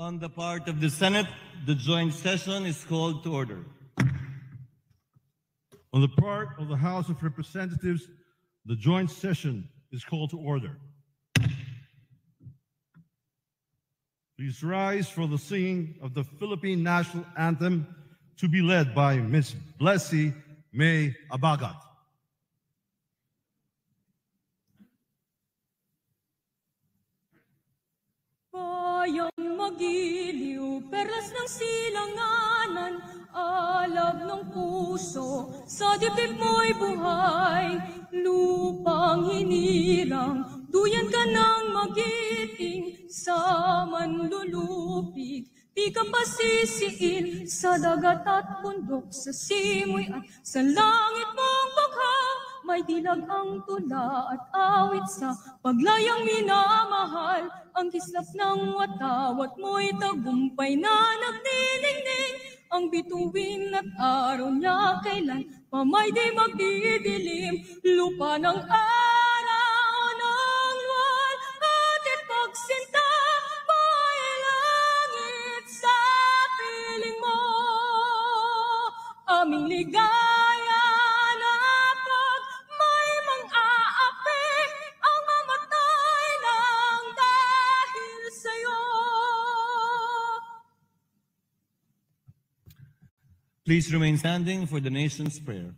On the part of the Senate, the joint session is called to order. On the part of the House of Representatives, the joint session is called to order. Please rise for the singing of the Philippine National Anthem to be led by Ms. Blessy May Abagat. Bayang magiliw, perlas ng silanganan, alab ng puso, sa dibdib mo'y buhay. Lupang hinirang, duyan ka ng magiting, sa manlulupig, di ka pasisiin, sa dagat at bundok, sa simoy at sa langit mong bugha. May dilag ang tula at awit sa paglayang minamahal. Ang kislap ng watawat mo'y tagumpay na nagniningning. Ang bituin at araw niya kailan pa may di magdidilim. Lupa ng araw ng luwal at pagsinta may langit sa piling mo. Aming ligaya Please remain standing for the nation's prayer.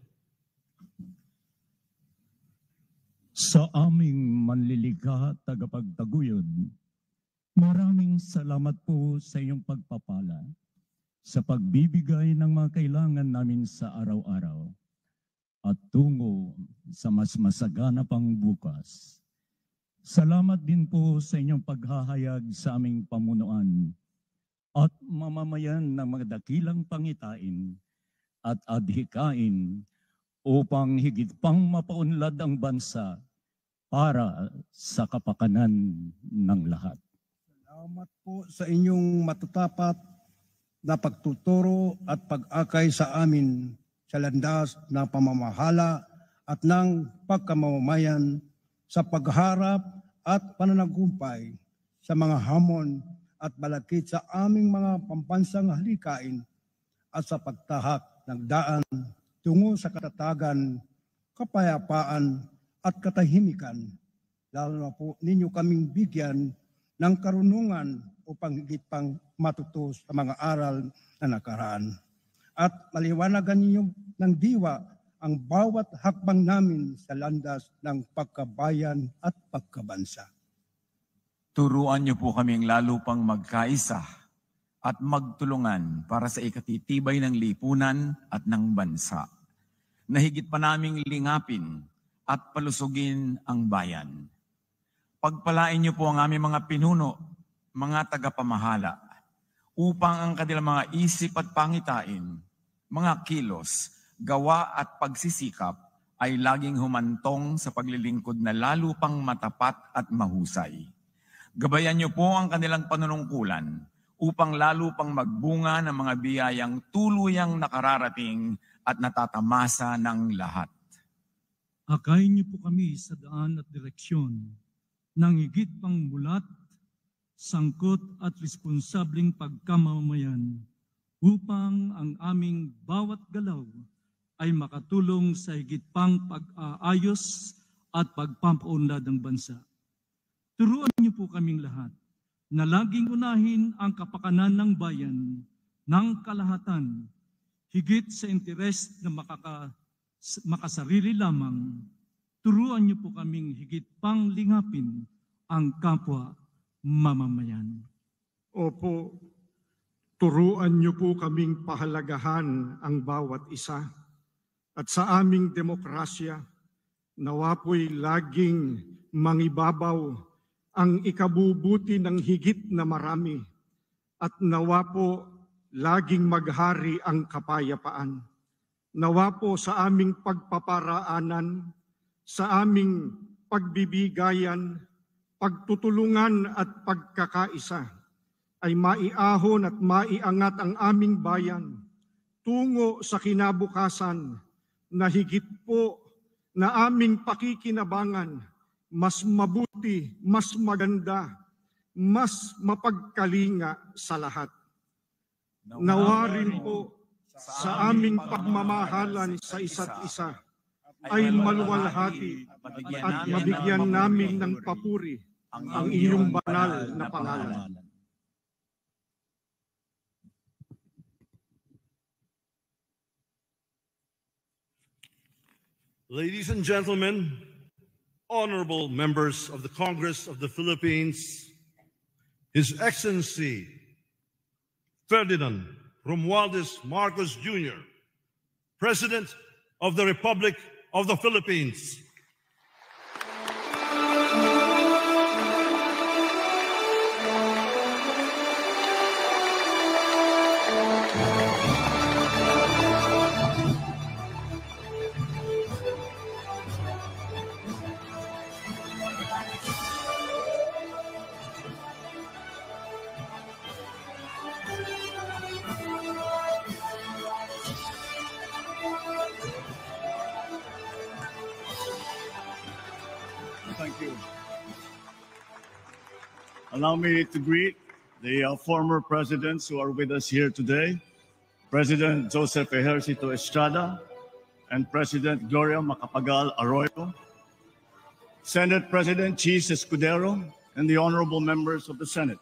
Sa aming manlilikha, tagapagtaguyod, maraming salamat po sa iyong pagpapala sa pagbibigay ng mga kailangan namin sa araw-araw at tungo sa mas masagana pang bukas. Salamat din po sa inyong paghahayag sa aming pamunuan at mamamayan ng mga dakilang pangitain at adhikain upang higit pang mapaunlad ang bansa para sa kapakanan ng lahat. Salamat po sa inyong matatapat na pagtuturo at pag-akay sa amin sa landas na pamamahala at ng pagkamamamayan sa pagharap at pananagumpay sa mga hamon at balakid sa aming mga pambansang halikain at sa pagtahak ng daan tungo sa katatagan, kapayapaan at katahimikan. Lalo na po ninyo kaming bigyan ng karunungan upang higit pang matuto sa mga aral na nakaraan. At maliwanagan ninyo ng diwa ang bawat hakbang namin sa landas ng pagkabayan at pagkabansa. Turuan niyo po kaming lalo pang magkaisa at magtulungan para sa ikatitibay ng lipunan at ng bansa, na higit pa naming lingapin at palusugin ang bayan. Pagpalain niyo po ang aming mga pinuno, mga tagapamahala, upang ang kanilang mga isip at pangitain, mga kilos, gawa at pagsisikap ay laging humantong sa paglilingkod na lalo pang matapat at mahusay. Gabayan niyo po ang kanilang panunungkulan upang lalo pang magbunga ng mga biyayang tuluyang nakararating at natatamasa ng lahat. Akayin niyo po kami sa daan at direksyon ng higit pang mulat, sangkot at responsableng pagkamamayan upang ang aming bawat galaw ay makatulong sa higit pang pag-aayos at pagpapaunlad ng bansa. Turuan niyo po kaming lahat na laging unahin ang kapakanan ng bayan ng kalahatan, higit sa interes na makasarili lamang. Turuan niyo po kaming higit pang lingapin ang kapwa mamamayan. Opo, turuan niyo po kaming pahalagahan ang bawat isa. At sa aming demokrasya, nawa po'y laging mangibabaw ang ikabubuti ng higit na marami at nawa po laging maghari ang kapayapaan. Nawa po sa aming pagpaparaanan, sa aming pagbibigayan, pagtutulungan at pagkakaisa ay maiahon at maiangat ang aming bayan tungo sa kinabukasan na higit po na aming pakikinabangan, mas mabuti, mas maganda, mas mapagkalinga sa lahat. Nawa rin po sa aming pagmamahalan sa isa't isa ay maluwalhati at mabigyan namin ng papuri ang iyong banal na pangalan. Ladies and gentlemen, honorable members of the Congress of the Philippines, His Excellency Ferdinand Romualdez Marcos Jr., President of the Republic of the Philippines. Thank you. Allow me to greet the former presidents who are with us here today, President Joseph Ejercito Estrada and President Gloria Macapagal Arroyo, Senate President Chis Escudero, and the honorable members of the Senate,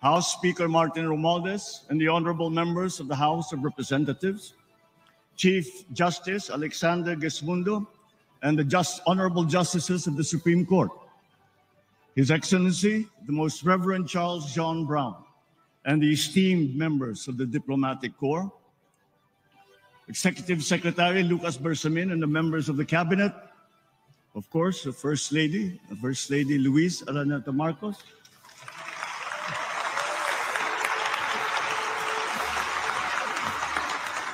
House Speaker Martin Romualdez, and the honorable members of the House of Representatives, Chief Justice Alexander Gesmundo, and the honorable justices of the Supreme Court, His Excellency, the Most Reverend Charles John Brown, and the esteemed members of the Diplomatic Corps, Executive Secretary Lucas Bersamin, and the members of the Cabinet, of course, the First Lady Luis Araneta Marcos,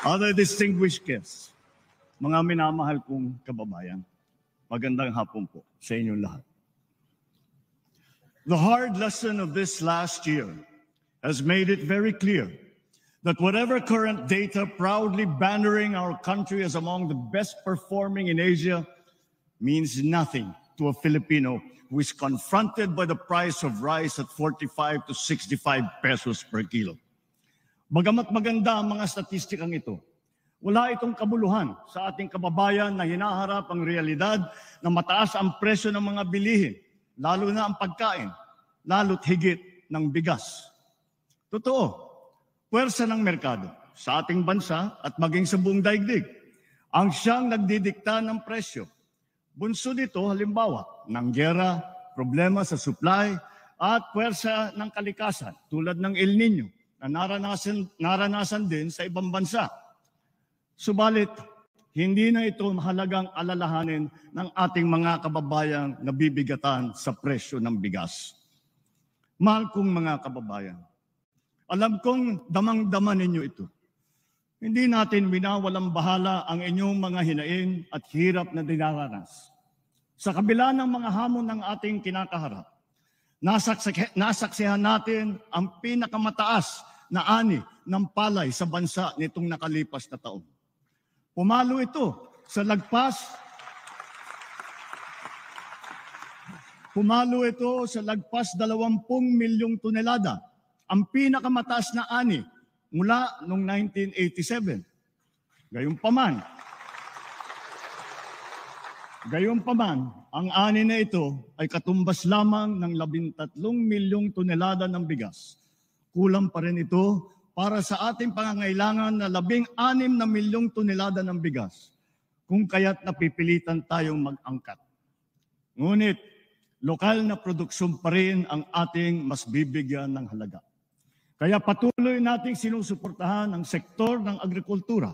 other distinguished guests, mga minamahal kong kababayan, magandang hapon po sa inyong lahat. The hard lesson of this last year has made it very clear that whatever current data proudly bannering our country as among the best performing in Asia means nothing to a Filipino who is confronted by the price of rice at 45 to 65 pesos per kilo. Bagamat maganda ang mga statistikang ito, wala itong kabuluhan sa ating kababayan na hinaharap ang realidad na mataas ang presyo ng mga bilihin, lalo na ang pagkain, lalo't higit ng bigas. Totoo, puwersa ng merkado sa ating bansa at maging sa buong daigdig ang siyang nagdidikta ng presyo. Bunso dito halimbawa ng giyera, problema sa supply at puwersa ng kalikasan tulad ng El Nino na naranasan din sa ibang bansa. Subalit, hindi na ito mahalagang alalahanin ng ating mga kababayang nabibigatan sa presyo ng bigas. Mahal kong mga kababayan, alam kong damang-dama ninyo ito. Hindi natin winawalang bahala ang inyong mga hinaing at hirap na dinaranas. Sa kabila ng mga hamon ng ating kinakaharap, nasaksihan natin ang pinakamataas na ani ng palay sa bansa nitong nakalipas na taon. Pumalo ito sa lagpas 20 milyong tonelada, ang pinakamataas na ani mula noong 1987. Gayunpaman, ang ani na ito ay katumbas lamang ng 13 milyong tonelada ng bigas. Kulang pa rin ito para sa ating pangangailangan na 16 na milyong tonelada ng bigas, kung kaya't napipilitan tayong mag-angkat. Ngunit, lokal na produksyon pa rin ang ating mas bibigyan ng halaga. Kaya patuloy nating sinusuportahan ang sektor ng agrikultura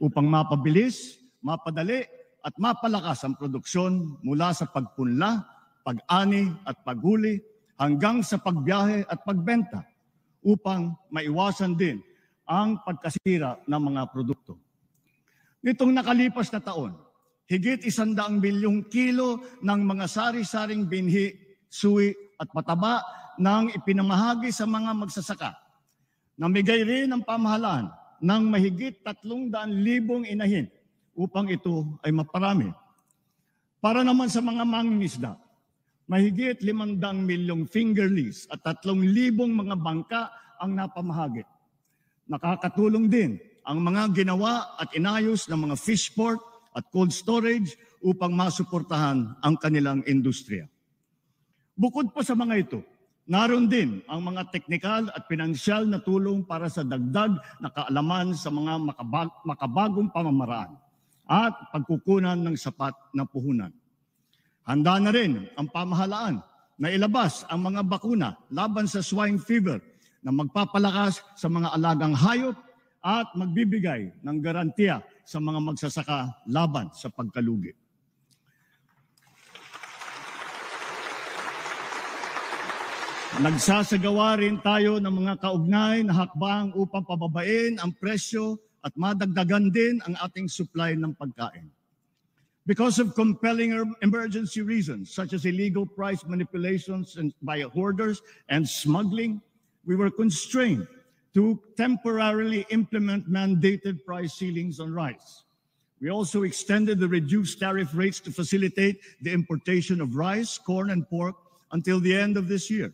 upang mapabilis, mapadali at mapalakas ang produksyon mula sa pagpunla, pag-ani at paghuli hanggang sa pagbiyahe at pagbenta, upang maiwasan din ang pagkasira ng mga produkto. Nitong nakalipas na taon, higit 100 milyong kilo ng mga sari-saring binhi, suwi at pataba nang ipinamahagi sa mga magsasaka. Namigay rin ang pamahalaan ng mahigit 300,000 inahin upang ito ay maparami. Para naman sa mga mangingisda, Mahigit 500 milyong fingerlings at 3,000 mga bangka ang napamahagi. Nakakatulong din ang mga ginawa at inayos ng mga fish port at cold storage upang masuportahan ang kanilang industriya. Bukod pa sa mga ito, naroon din ang mga teknikal at pinansyal na tulong para sa dagdag na kaalaman sa mga makabagong pamamaraan at pagkukunan ng sapat na puhunan. Handa na rin ang pamahalaan na ilabas ang mga bakuna laban sa swine fever na magpapalakas sa mga alagang hayop at magbibigay ng garantiya sa mga magsasaka laban sa pagkalugi. Nagsasagawa rin tayo ng mga kaugnay na hakbang upang pababain ang presyo at madagdagan din ang ating supply ng pagkain. Because of compelling emergency reasons such as illegal price manipulations by hoarders and smuggling, we were constrained to temporarily implement mandated price ceilings on rice. We also extended the reduced tariff rates to facilitate the importation of rice, corn, and pork until the end of this year.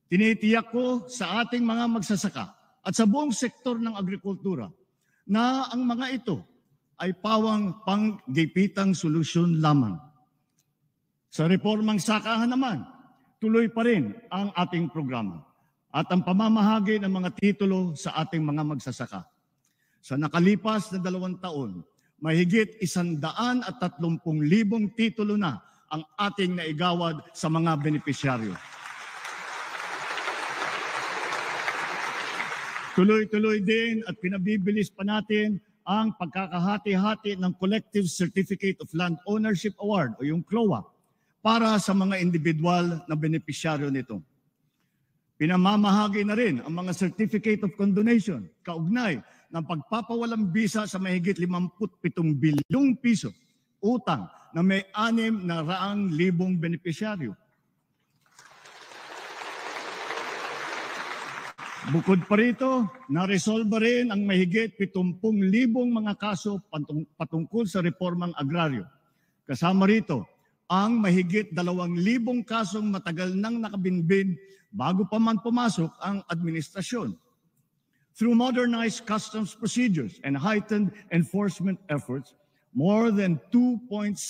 Tinitiyak ko sa ating mga magsasaka at sa buong sektor ng agrikultura na ang mga ito ay pawang panggipitang solusyon lamang. Sa reformang sakahan naman, tuloy pa rin ang ating programa at ang pamamahagi ng mga titulo sa ating mga magsasaka. Sa nakalipas na 2 taon, mahigit 130,000 titulo na ang ating naigawad sa mga benepisyaryo. Tuloy-tuloy din at pinabibilis pa natin ang pagkakahati-hati ng Collective Certificate of Land Ownership Award o yung CLOA para sa mga individual na benepisyaryo nito. Pinamamahagi na rin ang mga Certificate of Condonation kaugnay ng pagpapawalang bisa sa mahigit 57 bilyong piso utang na may 600,000 benepisyaryo. Bukod pa rito, naresolba rin ang mahigit 70,000 mga kaso patungkol sa reformang agraryo. Kasama rito ang mahigit 2,000 kasong matagal nang nakabinbin bago pa man pumasok ang administrasyon. Through modernized customs procedures and heightened enforcement efforts, more than 2.7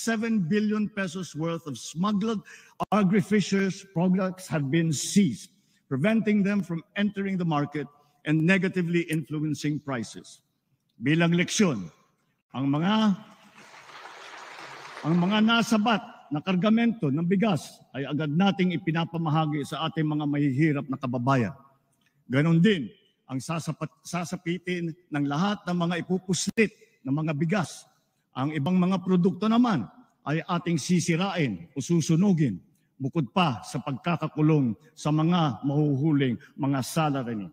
billion pesos worth of smuggled agri-fishers products have been seized, preventing them from entering the market and negatively influencing prices. Bilang leksyon, ang mga nasabat na kargamento ng bigas ay agad nating ipinapamahagi sa ating mga mahihirap na kababayan. Ganon din ang sasapitin ng lahat ng mga ipupuslit ng mga bigas. Ang ibang mga produkto naman ay ating sisirain o susunugin, bukod pa sa pagkakakulong sa mga mahuhuling mga salaryman.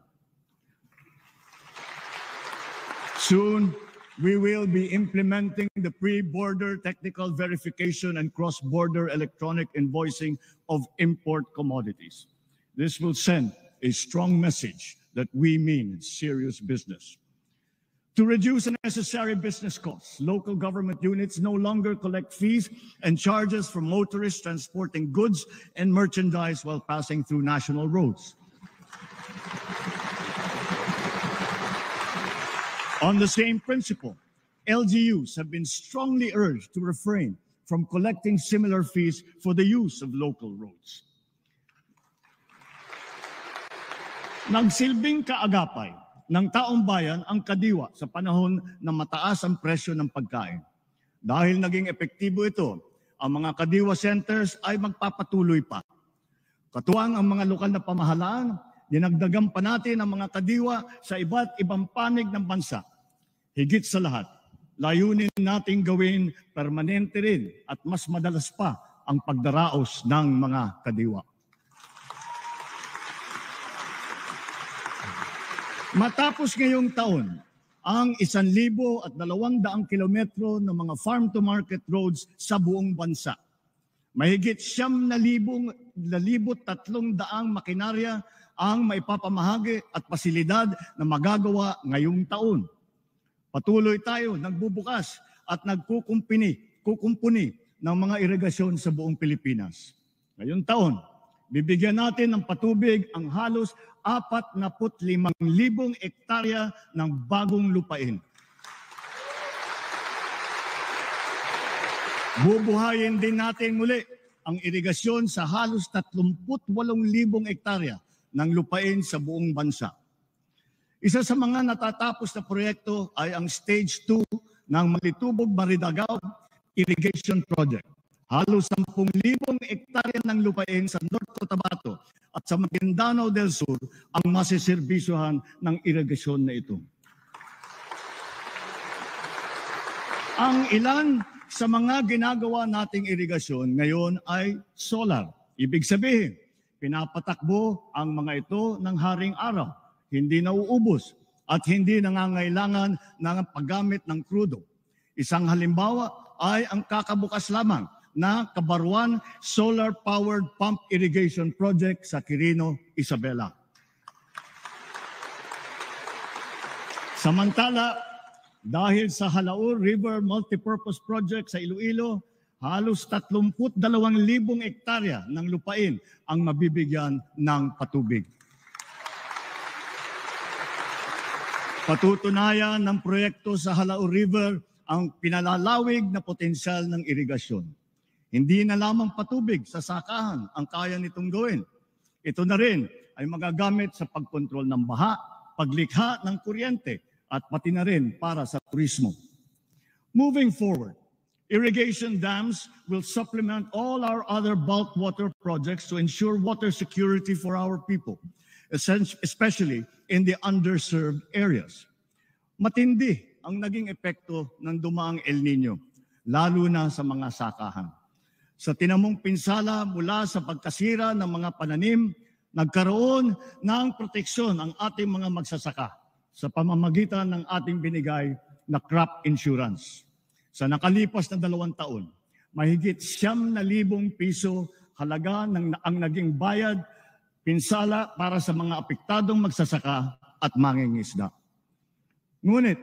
Soon, we will be implementing the pre-border technical verification and cross-border electronic invoicing of import commodities. This will send a strong message that we mean serious business. To reduce unnecessary business costs, local government units no longer collect fees and charges from motorists transporting goods and merchandise while passing through national roads. On the same principle, LGUs have been strongly urged to refrain from collecting similar fees for the use of local roads. Nagsilbing kaagapay ng taong bayan ang kadiwa sa panahon na mataas ang presyo ng pagkain. Dahil naging epektibo ito, ang mga kadiwa centers ay magpapatuloy pa. Katuwang ang mga lokal na pamahalaan, dinagdagan pa natin ang mga kadiwa sa iba't ibang panig ng bansa. Higit sa lahat, layunin nating gawin permanente rin at mas madalas pa ang pagdaraos ng mga kadiwa. Matapos ngayong taon, ang 1,200 kilometro ng mga farm-to-market roads sa buong bansa. Mahigit 9,300 makinarya ang maipapamahagi at pasilidad na magagawa ngayong taon. Patuloy tayo nagbubukas at kukumpuni ng mga irigasyon sa buong Pilipinas. Ngayong taon, bibigyan natin ng patubig ang halos 45,000 ektarya ng bagong lupain. Bubuhayin din natin muli ang irigasyon sa halos 38,000 ektarya ng lupain sa buong bansa. Isa sa mga natatapos na proyekto ay ang Stage 2 ng Malitubog-Maridagaw Irrigation Project. Halos 10,000 ektarya ng lupain sa North Cotabato at sa Maguindanao del Sur ang masiservisyohan ng irigasyon na ito. Ang ilan sa mga ginagawa nating irigasyon ngayon ay solar. Ibig sabihin, pinapatakbo ang mga ito ng haring araw, hindi nauubos at hindi nangangailangan ng paggamit ng krudo. Isang halimbawa ay ang kakabukas lamang na Kabaruan Solar-Powered Pump Irrigation Project sa Quirino, Isabela. Samantala, dahil sa Halaur River Multipurpose Project sa Iloilo, halos 32,000 ektarya ng lupain ang mabibigyan ng patubig. Patutunayan ng proyekto sa Halaur River ang pinalalawig na potensyal ng irigasyon. Hindi na lamang patubig sa sakahan ang kaya nitong gawin. Ito na rin ay magagamit sa pagkontrol ng baha, paglikha ng kuryente, at pati na rin para sa turismo. Moving forward, irrigation dams will supplement all our other bulk water projects to ensure water security for our people, especially in the underserved areas. Matindi ang naging epekto ng dumaang El Nino, lalo na sa mga sakahan. Sa tinamong pinsala mula sa pagkasira ng mga pananim, nagkaroon ng proteksyon ang ating mga magsasaka sa pamamagitan ng ating binigay na crop insurance. Sa nakalipas na 2 taon, mahigit 9,000 piso halaga ang naging bayad pinsala para sa mga apektadong magsasaka at mangingisda. Ngunit,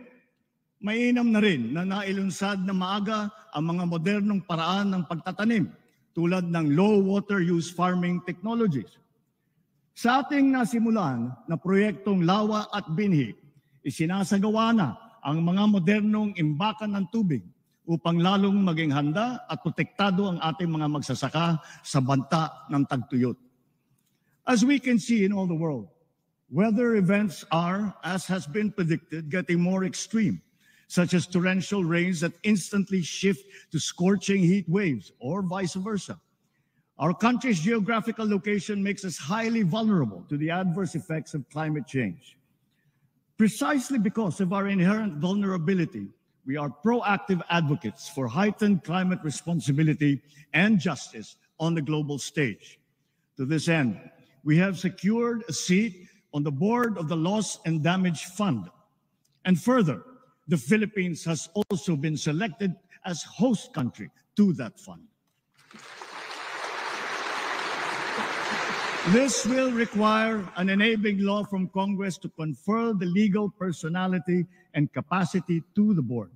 mainam na rin na nailunsad na maaga ang mga modernong paraan ng pagtatanim tulad ng low water use farming technologies. Sa ating nasimulan na proyektong Lawa at Binhi, isinasagawa na ang mga modernong imbakan ng tubig upang lalong maging handa at protektado ang ating mga magsasaka sa banta ng tagtuyot. As we can see in all the world, weather events are, as has been predicted, getting more extreme, such as torrential rains that instantly shift to scorching heat waves or vice versa. Our country's geographical location makes us highly vulnerable to the adverse effects of climate change. Precisely because of our inherent vulnerability, we are proactive advocates for heightened climate responsibility and justice on the global stage. To this end, we have secured a seat on the board of the Loss and Damage Fund. And further, the Philippines has also been selected as host country to that fund. This will require an enabling law from Congress to confer the legal personality and capacity to the board.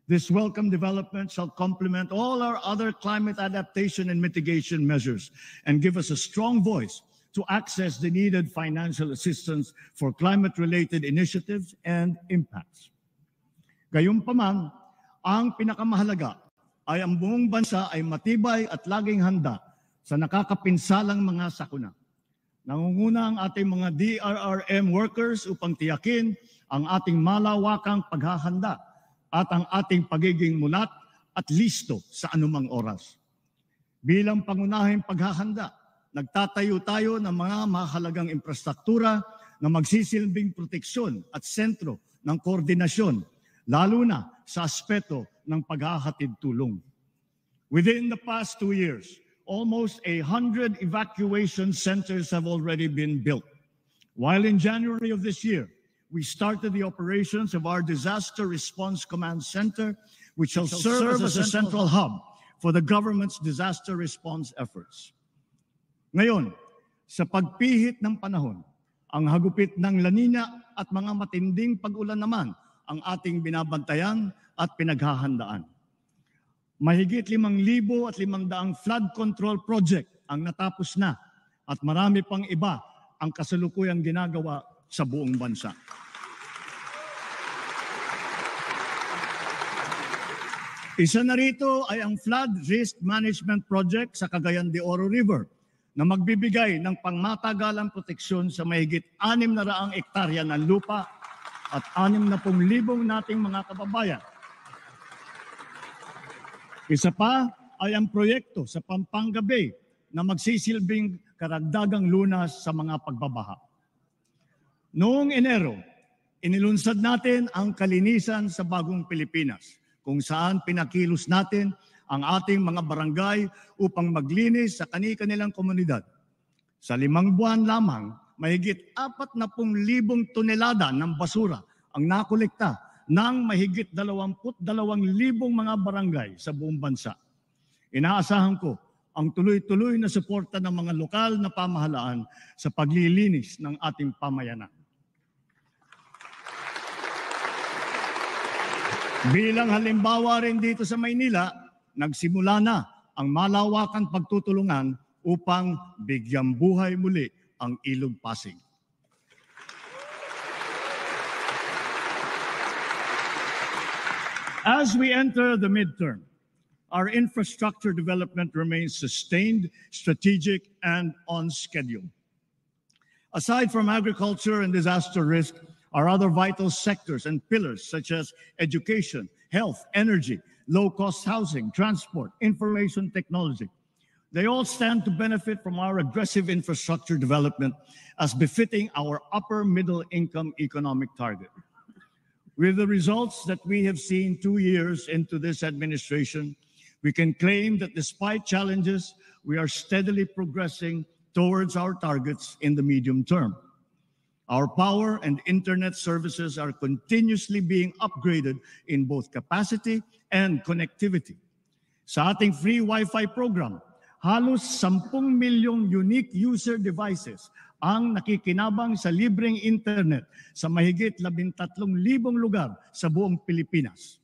This welcome development shall complement all our other climate adaptation and mitigation measures and give us a strong voice to access the needed financial assistance for climate-related initiatives and impacts. Gayunpaman, ang pinakamahalaga ay ang buong bansa ay matibay at laging handa sa nakakapinsalang mga sakuna. Nangunguna ang ating mga DRRM workers upang tiyakin ang ating malawakang paghahanda at ang ating pagiging mulat at listo sa anumang oras. Bilang pangunahing paghahanda, nagtatayo tayo ng mga mahalagang infrastruktura na magsisilbing proteksyon at sentro ng koordinasyon, lalo na sa aspeto ng paghahatid tulong. Within the past 2 years, almost 100 evacuation centers have already been built. While in January of this year, we started the operations of our Disaster Response Command Center, which shall serve as a central hub for the government's disaster response efforts. Ngayon, sa pagpihit ng panahon, ang hagupit ng La Nina at mga matinding pag-ulan naman ang ating binabantayan at pinaghahandaan. Mahigit 5,500 flood control project ang natapos na at marami pang iba ang kasalukuyang ginagawa sa buong bansa. Isa na rito ay ang Flood Risk Management Project sa Cagayan de Oro River na magbibigay ng pangmatagalang proteksyon sa mahigit 600 ektarya ng lupa at 60,000 nating mga kababayan. Isa pa ay ang proyekto sa Pampanga Bay na magsisilbing karagdagang lunas sa mga pagbabaha. Noong Enero, inilunsad natin ang Kalinisan sa Bagong Pilipinas, kung saan pinakilos natin ang ating mga barangay upang maglinis sa kani-kanilang komunidad. Sa 5 buwan lamang, mahigit 40,000 tonelada ng basura ang nakolekta ng mahigit 22,000 mga barangay sa buong bansa. Inaasahan ko ang tuloy-tuloy na suporta ng mga lokal na pamahalaan sa paglilinis ng ating pamayanan. Bilang halimbawa rin dito sa Maynila, nagsimula na ang malawakang pagtutulungan upang bigyang buhay muli ang Ilog Pasig. As we enter the midterm, our infrastructure development remains sustained, strategic, and on schedule. Aside from agriculture and disaster risk, our other vital sectors and pillars such as education, health, energy, low-cost housing, transport, information technology, they all stand to benefit from our aggressive infrastructure development as befitting our upper middle income economic target. With the results that we have seen 2 years into this administration, we can claim that despite challenges, we are steadily progressing towards our targets in the medium term. Our power and internet services are continuously being upgraded in both capacity and connectivity. Sa ating free Wi-Fi program, halos 10 milyong unique user devices ang nakikinabang sa libreng internet sa mahigit 13,000 lugar sa buong Pilipinas.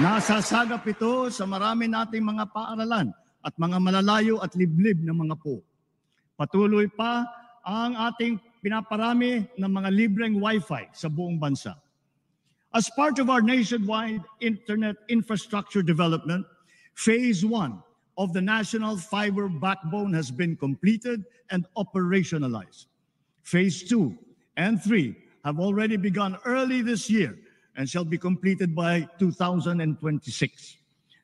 Nasasagap ito sa marami nating mga paaralan at mga malalayo at liblib na mga po. Patuloy pa ang ating pinaparami ng mga libreng Wi-Fi sa buong bansa. As part of our nationwide internet infrastructure development, Phase 1 of the National Fiber Backbone has been completed and operationalized. Phase 2 and 3 have already begun early this year and shall be completed by 2026.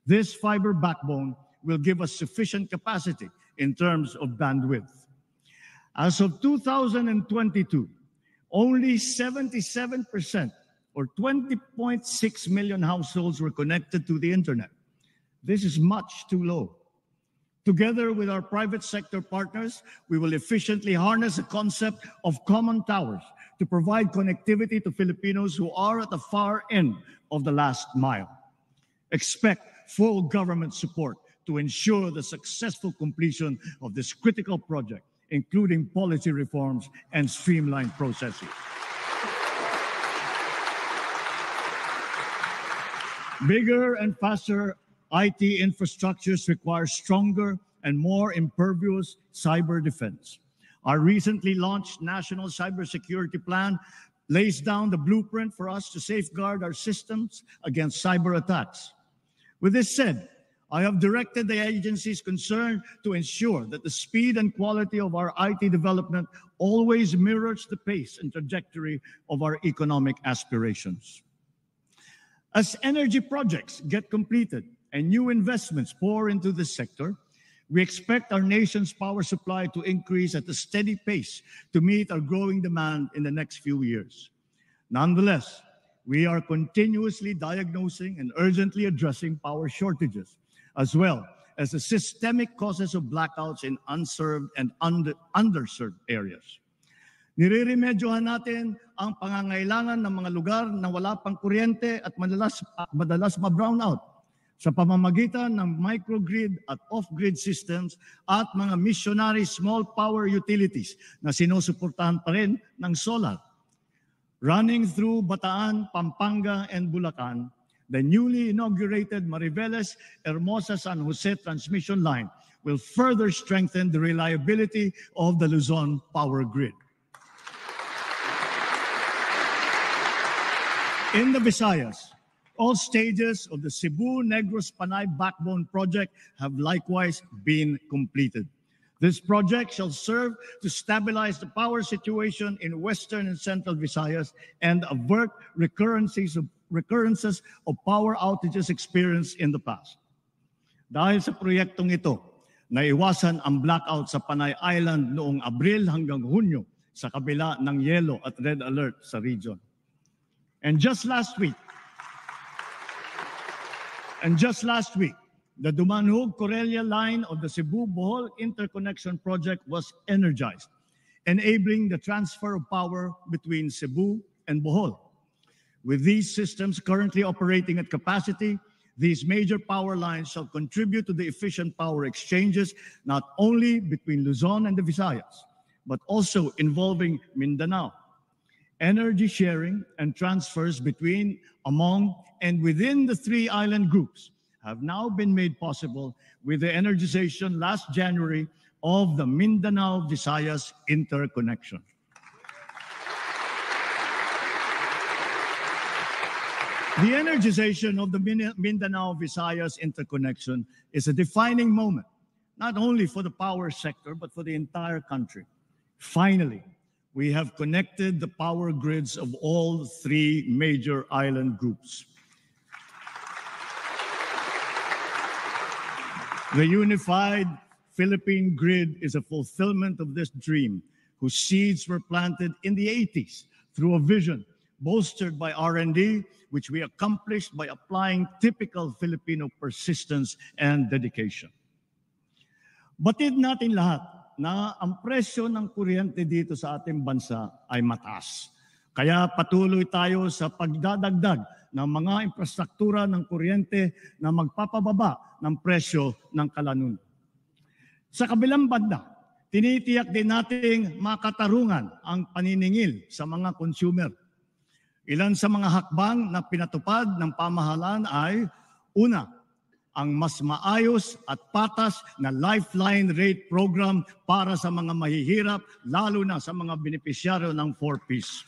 This fiber backbone will give us sufficient capacity in terms of bandwidth. As of 2022, only 77% or 20.6 million households were connected to the internet. This is much too low. Together with our private sector partners, we will efficiently harness the concept of common towers to provide connectivity to Filipinos who are at the far end of the last mile. Expect full government support to ensure the successful completion of this critical project, including policy reforms and streamlined processes. Bigger and faster IT infrastructures require stronger and more impervious cyber defense. Our recently launched National Cybersecurity Plan lays down the blueprint for us to safeguard our systems against cyber attacks. With this said, I have directed the agencies concerned to ensure that the speed and quality of our IT development always mirrors the pace and trajectory of our economic aspirations. As energy projects get completed and new investments pour into this sector, we expect our nation's power supply to increase at a steady pace to meet our growing demand in the next few years. Nonetheless, we are continuously diagnosing and urgently addressing power shortages, as well as the systemic causes of blackouts in unserved and underserved areas. Nireremedyohan natin ang pangangailangan ng mga lugar na wala pang kuryente at madalas ma-brownout sa pamamagitan ng microgrid at off-grid systems at mga missionary small power utilities na sinusuportahan pa rin ng solar. Running through Bataan, Pampanga, and Bulacan, the newly inaugurated Mariveles Hermosa San Jose transmission line will further strengthen the reliability of the Luzon power grid. In the Visayas, all stages of the Cebu-Negros Panay Backbone Project have likewise been completed. This project shall serve to stabilize the power situation in Western and Central Visayas and avert recurrences of power outages experienced in the past. Dahil sa proyektong ito, naiwasan ang blackout sa Panay Island noong Abril hanggang Hunyo sa kabila ng yellow at red alert sa region. And just last week, the Dumanhog-Corelia line of the Cebu-Bohol Interconnection Project was energized, enabling the transfer of power between Cebu and Bohol. With these systems currently operating at capacity, these major power lines shall contribute to the efficient power exchanges not only between Luzon and the Visayas, but also involving Mindanao. Energy sharing and transfers between, among, and within the three island groups have now been made possible with the energization last January of the Mindanao-Visayas interconnection. The energization of the Mindanao-Visayas interconnection is a defining moment, not only for the power sector, but for the entire country. Finally, we have connected the power grids of all three major island groups. The unified Philippine grid is a fulfillment of this dream, whose seeds were planted in the 80s through a vision bolstered by R&D, which we accomplished by applying typical Filipino persistence and dedication. Batid natin lahat na ang presyo ng kuryente dito sa ating bansa ay mataas. Kaya patuloy tayo sa pagdadagdag ng mga infrastruktura ng kuryente na magpapababa ng presyo ng kalanunan. Sa kabilang banda, tinitiyak din nating makatarungan ang paniningil sa mga consumer. Ilan sa mga hakbang na pinatupad ng pamahalaan ay, una, ang mas maayos at patas na lifeline rate program para sa mga mahihirap, lalo na sa mga benepisyaryo ng 4Ps.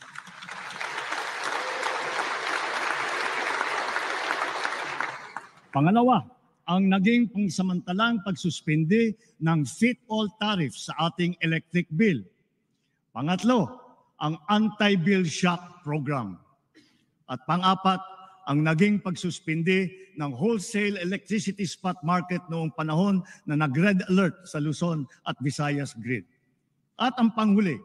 Pangalawa, ang naging pangsamantalang pagsuspindi ng fit-all tariff sa ating electric bill. Pangatlo, ang anti-bill shock program. At pang-apat, ang naging pagsuspindi ng wholesale electricity spot market noong panahon na nag-red alert sa Luzon at Visayas grid. At ang panghuli,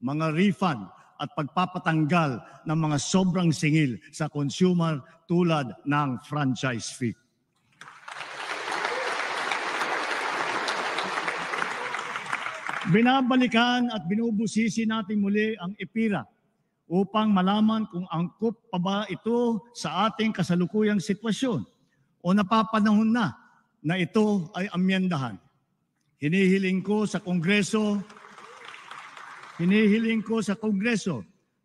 mga refund at pagpapatanggal ng mga sobrang singil sa consumer tulad ng franchise fee. Binabalikan at binubusisi natin muli ang EPIRA upang malaman kung angkop pa ba ito sa ating kasalukuyang sitwasyon o napapanahon na ito ay amyendahan. Hinihiling ko sa Kongreso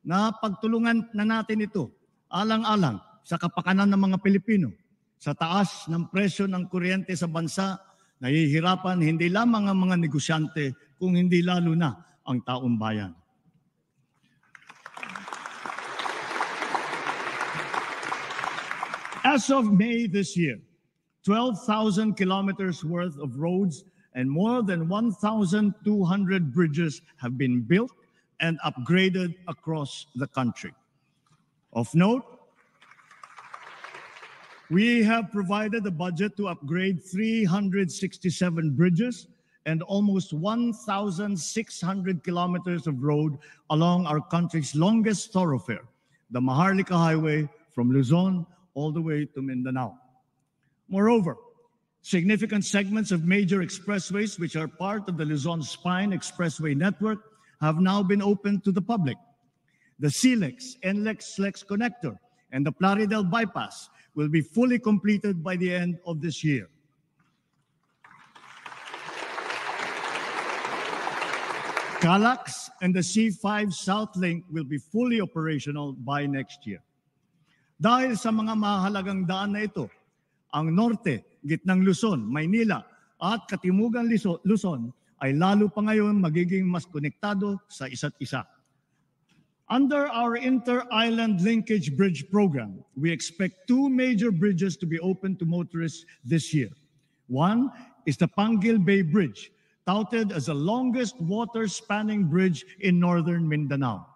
na pagtulungan na natin ito alang-alang sa kapakanan ng mga Pilipino. Sa taas ng presyo ng kuryente sa bansa, nahihirapan hindi lamang ang mga negosyante kung hindi lalo na ang taong bayan. As of May this year, 12,000 kilometers worth of roads and more than 1,200 bridges have been built and upgraded across the country. Of note, we have provided a budget to upgrade 367 bridges and almost 1,600 kilometers of road along our country's longest thoroughfare, the Maharlika Highway from Luzon all the way to Mindanao. Moreover, significant segments of major expressways which are part of the Luzon Spine Expressway network have now been opened to the public. The SLEX connector and the Plaridel bypass will be fully completed by the end of this year. Calax and the C5 South Link will be fully operational by next year. Dahil sa mga mahalagang daan na ito, ang norte, gitnang Luzon, Maynila at katimugang Luzon ay lalo pa ngayon magiging mas konektado sa isa't isa. Under our Inter-Island Linkage Bridge Program, we expect 2 major bridges to be open to motorists this year. One is the Panguil Bay Bridge, touted as the longest water-spanning bridge in northern Mindanao.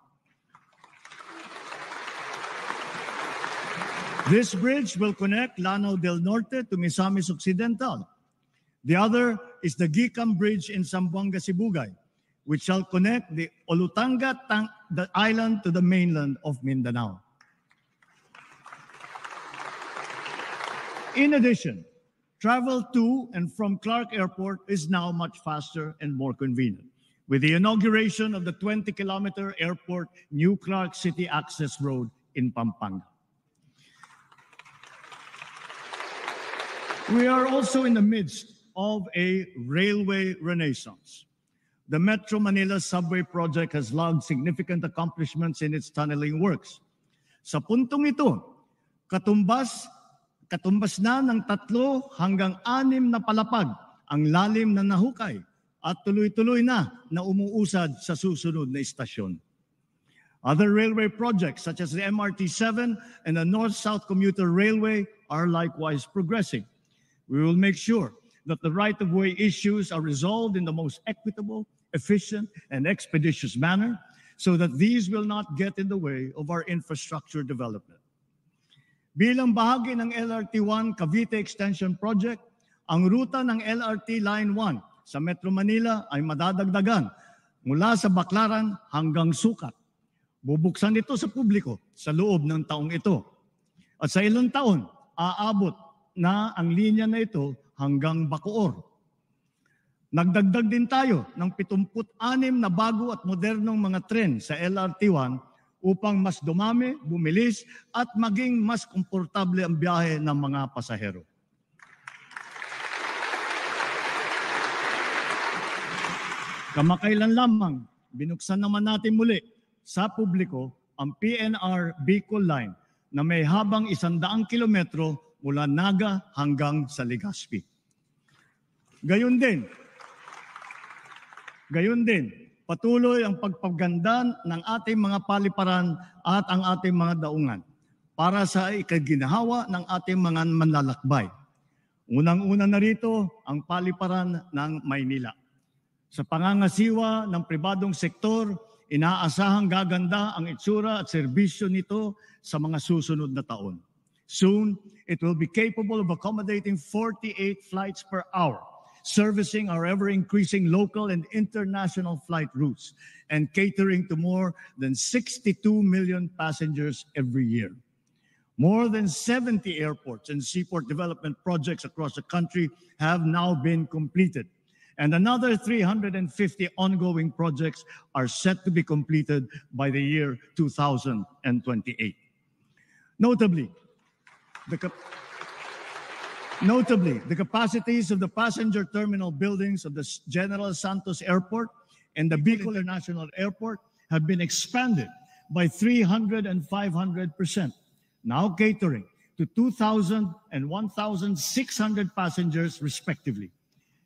This bridge will connect Lanao del Norte to Misamis Occidental. The other is the Gicam Bridge in Zamboanga, Sibugay, which shall connect the Olutanga the island to the mainland of Mindanao. In addition, travel to and from Clark Airport is now much faster and more convenient, with the inauguration of the 20-kilometer airport New Clark City Access Road in Pampanga. We are also in the midst of a railway renaissance. The Metro Manila Subway Project has logged significant accomplishments in its tunneling works. Sa puntong ito, katumbas na ng 3 hanggang 6 na palapag ang lalim na nahukay at tuloy-tuloy na umuusad sa susunod na istasyon. Other railway projects such as the MRT-7 and the North-South Commuter Railway are likewise progressing. We will make sure that the right-of-way issues are resolved in the most equitable, efficient, and expeditious manner so that these will not get in the way of our infrastructure development. Bilang bahagi ng LRT-1 Cavite Extension Project, ang ruta ng LRT Line 1 sa Metro Manila ay madadagdagan mula sa Baclaran hanggang Sucat. Bubuksan ito sa publiko sa loob ng taong ito. At sa ilang taon, aabot na ang linya na ito hanggang Bacoor. Nagdagdag din tayo ng 76 na bago at modernong mga tren sa LRT-1 upang mas dumami, bumilis at maging mas komportable ang biyahe ng mga pasahero. Kamakailan lamang, binuksan naman natin muli sa publiko ang PNR Bicol Line na may habang 100 kilometro mula Naga hanggang sa Legazpi. Gayon din, patuloy ang pagpaganda ng ating mga paliparan at ang ating mga daungan para sa ikaginahawa ng ating mga manlalakbay. Unang-una na rito ang paliparan ng Maynila. Sa pangangasiwa ng pribadong sektor, inaasahang gaganda ang itsura at serbisyo nito sa mga susunod na taon. Soon, it will be capable of accommodating 48 flights per hour, servicing our ever-increasing local and international flight routes, and catering to more than 62 million passengers every year. More than 70 airports and seaport development projects across the country have now been completed, and another 350 ongoing projects are set to be completed by the year 2028. Notably, the capacities of the passenger terminal buildings of the General Santos Airport and the Bicol International Airport have been expanded by 300 and 500%, now catering to 2,000 and 1,600 passengers respectively.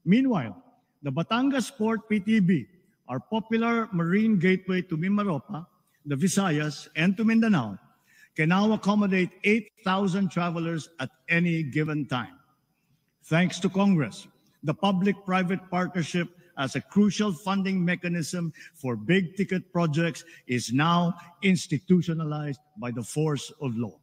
Meanwhile, the Batangas Port PTB, our popular marine gateway to Mimaropa, the Visayas, and to Mindanao, can now accommodate 8,000 travelers at any given time. Thanks to Congress, the public-private partnership as a crucial funding mechanism for big-ticket projects is now institutionalized by the force of law.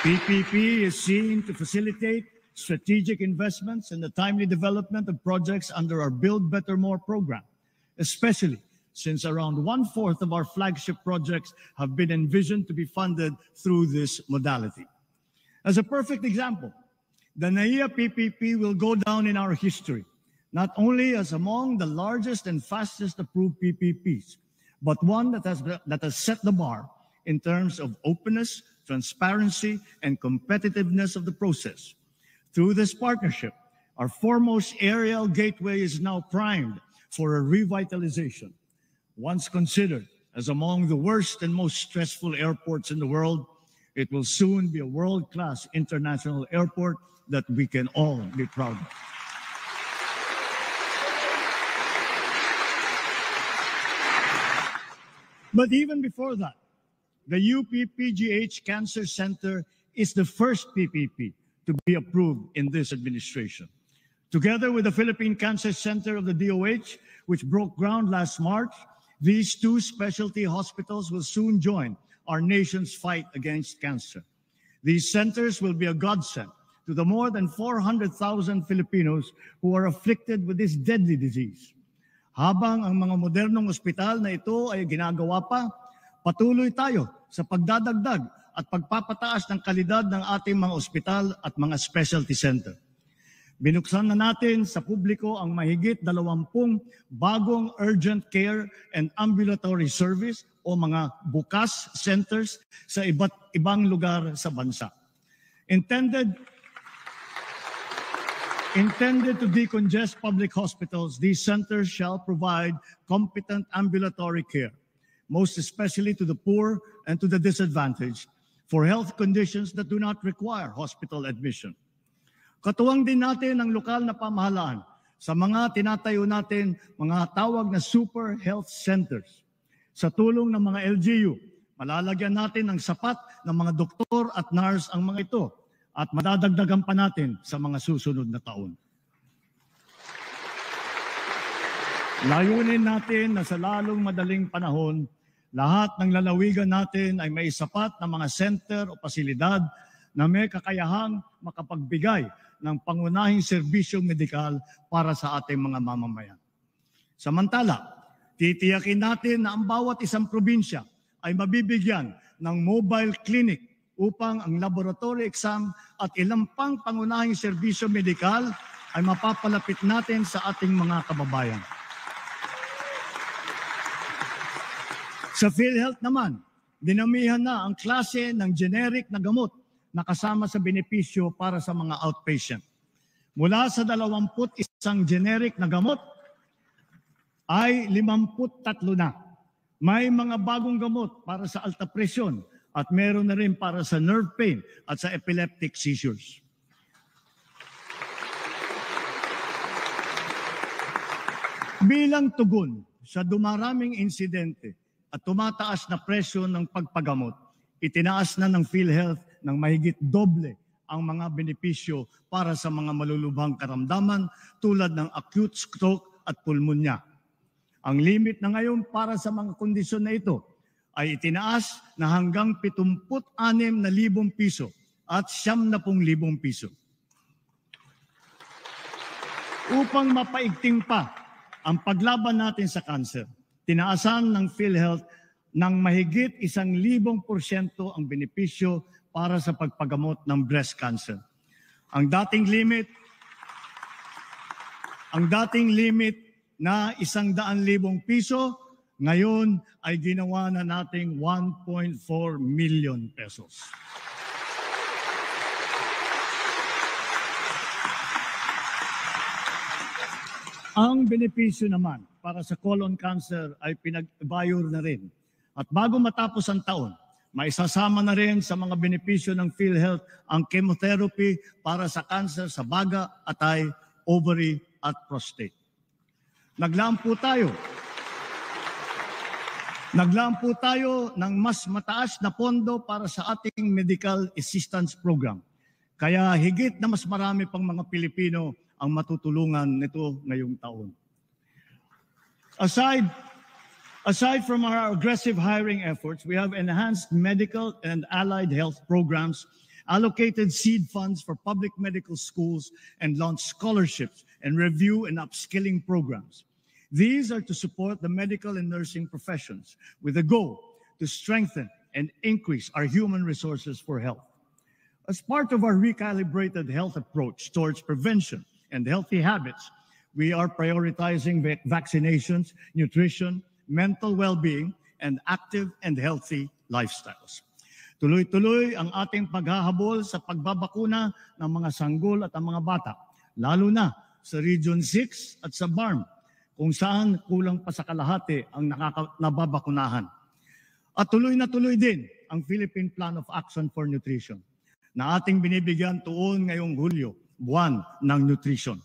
PPP is seen to facilitate strategic investments and the timely development of projects under our Build Better More program, especially since around 1/4 of our flagship projects have been envisioned to be funded through this modality. As a perfect example, the NAIA PPP will go down in our history, not only as among the largest and fastest approved PPPs, but one that has set the bar in terms of openness, transparency, and competitiveness of the process. Through this partnership, Our foremost aerial gateway is now primed for a revitalization. Once considered as among the worst and most stressful airports in the world, it will soon be a world-class international airport that we can all be proud of. But even before that, the UP-PGH Cancer Center is the first PPP to be approved in this administration. Together with the Philippine Cancer Center of the DOH, which broke ground last March, these two specialty hospitals will soon join our nation's fight against cancer. These centers will be a godsend to the more than 400,000 Filipinos who are afflicted with this deadly disease. Habang ang mga modernong ospital na ito ay ginagawa pa, patuloy tayo sa pagdadagdag at pagpapataas ng kalidad ng ating mga ospital at mga specialty center. Binuksan na natin sa publiko ang mahigit 20 bagong urgent care and ambulatory service o mga bukas centers sa iba't ibang lugar sa bansa. Intended to decongest public hospitals, these centers shall provide competent ambulatory care, most especially to the poor and to the disadvantaged, for health conditions that do not require hospital admission. Katuwang din natin ang lokal na pamahalaan sa mga tinatayo natin mga tawag na super health centers. Sa tulong ng mga LGU, malalagyan natin ng sapat na mga doktor at nurse ang mga ito at madadagdagan pa natin sa mga susunod na taon. Layunin natin na sa lalong madaling panahon, lahat ng lalawigan natin ay may sapat na mga center o pasilidad na may kakayahang makapagbigay ng pangunahing serbisyong medikal para sa ating mga mamamayan. Samantala, titiyakin natin na ang bawat isang probinsya ay mabibigyan ng mobile clinic upang ang laboratory exam at ilang pang pangunahing serbisyo medikal ay mapapalapit natin sa ating mga kababayan. Sa PhilHealth naman, dinamihan na ang klase ng generic na gamot na kasama sa benepisyo para sa mga outpatient. Mula sa 21 generic na gamot, ay 53 na. May mga bagong gamot para sa alta presyon at meron na rin para sa nerve pain at sa epileptic seizures. Bilang tugon sa dumaraming insidente at tumataas na presyo ng pagpagamot, itinaas na ng PhilHealth ng mahigit doble ang mga benepisyo para sa mga malulubhang karamdaman tulad ng acute stroke at pulmonya. Ang limit na ngayon para sa mga kondisyon na ito ay itinaas na hanggang 76,000 piso at 70,000 piso. Upang mapaigting pa ang paglaban natin sa cancer, tinaasan ng PhilHealth ng mahigit 1,000% ang benepisyo para sa pagpagamot ng breast cancer. Ang dating limit na 100,000 piso, ngayon ay ginawa na nating 1.4 million pesos. Ang benepisyo naman para sa colon cancer ay pinag-evaluate na rin. At bago matapos ang taon, maisasama na rin sa mga benepisyo ng PhilHealth ang chemotherapy para sa cancer sa baga, atay, ovary at prostate. Naglaan po tayo ng mas mataas na pondo para sa ating medical assistance program. Kaya higit na mas marami pang mga Pilipino ang matutulungan nito ngayong taon. Aside from our aggressive hiring efforts, we have enhanced medical and allied health programs, allocated seed funds for public medical schools, and launched scholarships and review and upskilling programs. These are to support the medical and nursing professions with a goal to strengthen and increase our human resources for health. As part of our recalibrated health approach towards prevention and healthy habits, we are prioritizing vaccinations, nutrition, mental well-being, and active and healthy lifestyles. Tuloy-tuloy ang ating paghahabol sa pagbabakuna ng mga sanggol at ang mga bata. lalo na sa Region 6 at sa BARM, kung saan kulang pa sa kalahati ang nababakunahan. At tuloy na tuloy din ang Philippine Plan of Action for Nutrition na ating binibigyan tuon ngayong Hulyo, buwan ng nutrition.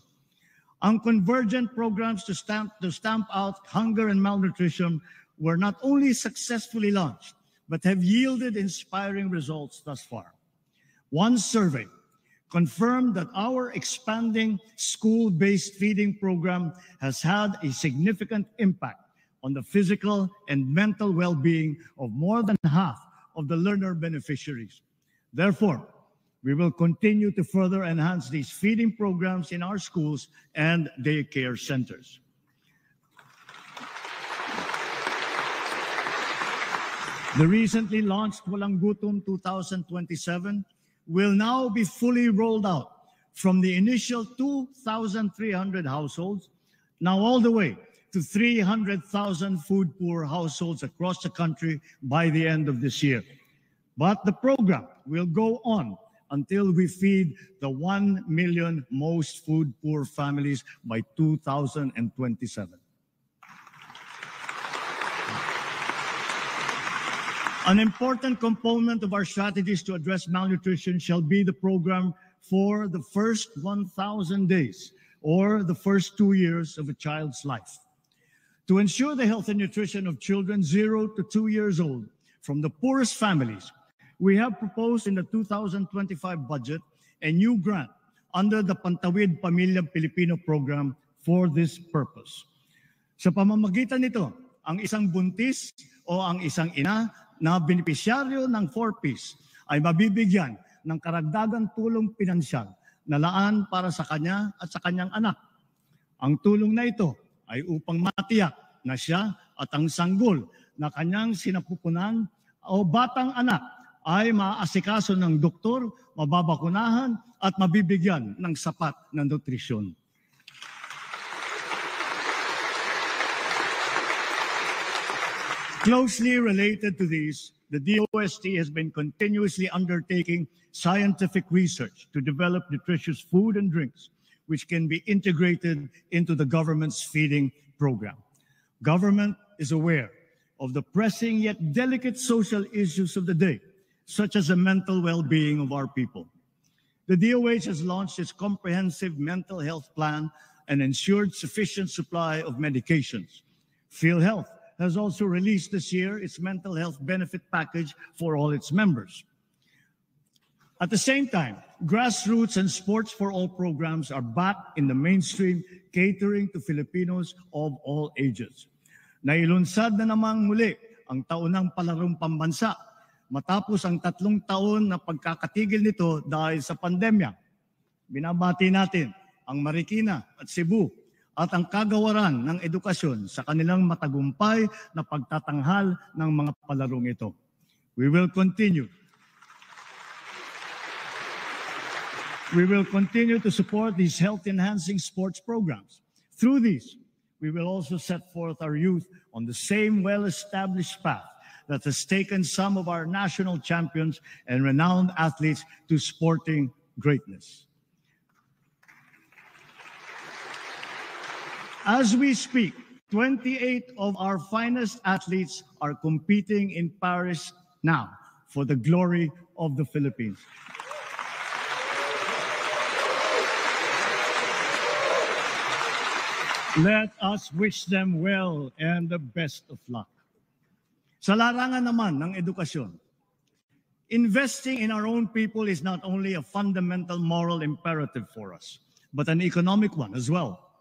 Ang convergent programs to stamp out hunger and malnutrition were not only successfully launched, but have yielded inspiring results thus far. One survey confirmed that our expanding school-based feeding program has had a significant impact on the physical and mental well-being of more than half of the learner beneficiaries. Therefore, we will continue to further enhance these feeding programs in our schools and daycare centers. The recently launched Walang Gutom 2027 will now be fully rolled out from the initial 2,300 households, now all the way to 300,000 food-poor households across the country by the end of this year. But the program will go on until we feed the 1 million most food-poor families by 2027. An important component of our strategies to address malnutrition shall be the program for the first 1,000 days, or the first 2 years of a child's life. To ensure the health and nutrition of children 0 to 2 years old from the poorest families, we have proposed in the 2025 budget a new grant under the Pantawid Pamilyang Pilipino program for this purpose. Sa pamamagitan nito, ang isang buntis o ang isang ina na benepisyaryo ng 4Ps ay mabibigyan ng karagdagang tulong pinansyal na laan para sa kanya at sa kanyang anak. Ang tulong na ito ay upang matiyak na siya at ang sanggol na kanyang sinapupunan o batang anak ay maaasikaso ng doktor, mababakunahan at mabibigyan ng sapat na nutrisyon. Closely related to these, the DOST has been continuously undertaking scientific research to develop nutritious food and drinks, which can be integrated into the government's feeding program. Government is aware of the pressing yet delicate social issues of the day, such as the mental well-being of our people. The DOH has launched its comprehensive mental health plan and ensured sufficient supply of medications. PhilHealth has also released this year its mental health benefit package for all its members. At the same time, grassroots and sports for all programs are back in the mainstream, catering to Filipinos of all ages. Nailunsad na namang muli ang taunang palarong pambansa matapos ang 3 taon na pagkakatigil nito dahil sa pandemya. Binabati natin ang Marikina at Cebu at ang kagawaran ng edukasyon sa kanilang matagumpay na pagtatanghal ng mga palarong ito. We will continue to support these health-enhancing sports programs. Through these, we will also set forth our youth on the same well-established path that has taken some of our national champions and renowned athletes to sporting greatness. As we speak, 28 of our finest athletes are competing in Paris now for the glory of the Philippines. Let us wish them well and the best of luck. Sa larangan naman ng edukasyon, investing in our own people is not only a fundamental moral imperative for us, but an economic one as well.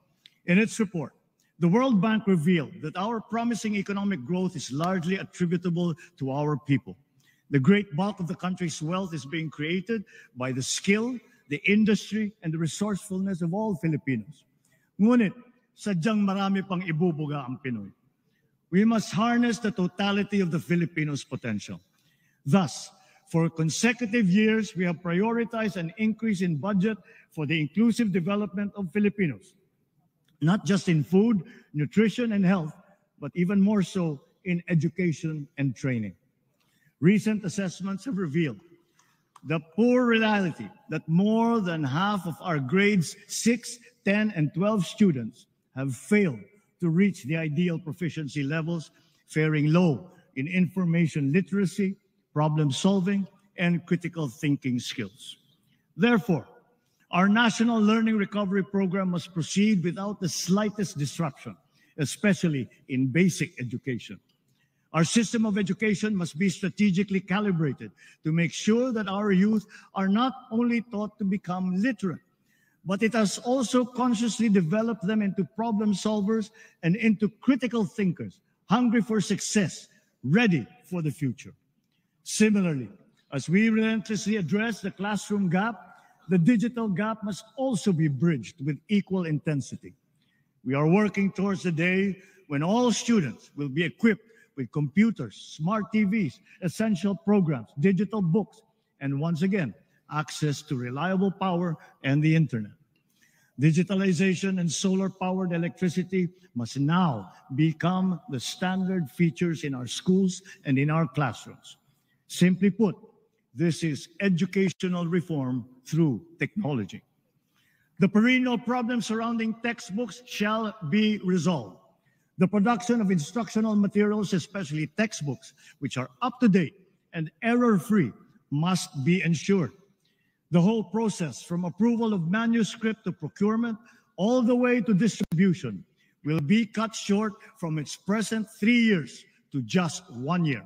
In its report, the World Bank revealed that our promising economic growth is largely attributable to our people. The great bulk of the country's wealth is being created by the skill, the industry, and the resourcefulness of all Filipinos. Ngunit, sadyang marami pang ibubuga ang Pinoy. We must harness the totality of the Filipinos' potential. Thus, for consecutive years, we have prioritized an increase in budget for the inclusive development of Filipinos, not just in food, nutrition, and health, but even more so in education and training. Recent assessments have revealed the poor reality that more than half of our grades 6, 10, and 12 students have failed to reach the ideal proficiency levels, faring low in information literacy, problem solving, and critical thinking skills. Therefore, our National Learning Recovery Program must proceed without the slightest disruption, especially in basic education. Our system of education must be strategically calibrated to make sure that our youth are not only taught to become literate, but it has also consciously developed them into problem solvers and into critical thinkers, hungry for success, ready for the future. Similarly, as we relentlessly address the classroom gap, the digital gap must also be bridged with equal intensity. We are working towards the day when all students will be equipped with computers, smart TVs, essential programs, digital books, and once again, access to reliable power and the internet. Digitalization and solar-powered electricity must now become the standard features in our schools and in our classrooms. Simply put, this is educational reform through technology. The perennial problems surrounding textbooks shall be resolved. The production of instructional materials, especially textbooks, which are up-to-date and error-free, must be ensured. The whole process, from approval of manuscript to procurement, all the way to distribution, will be cut short from its present 3 years to just 1 year.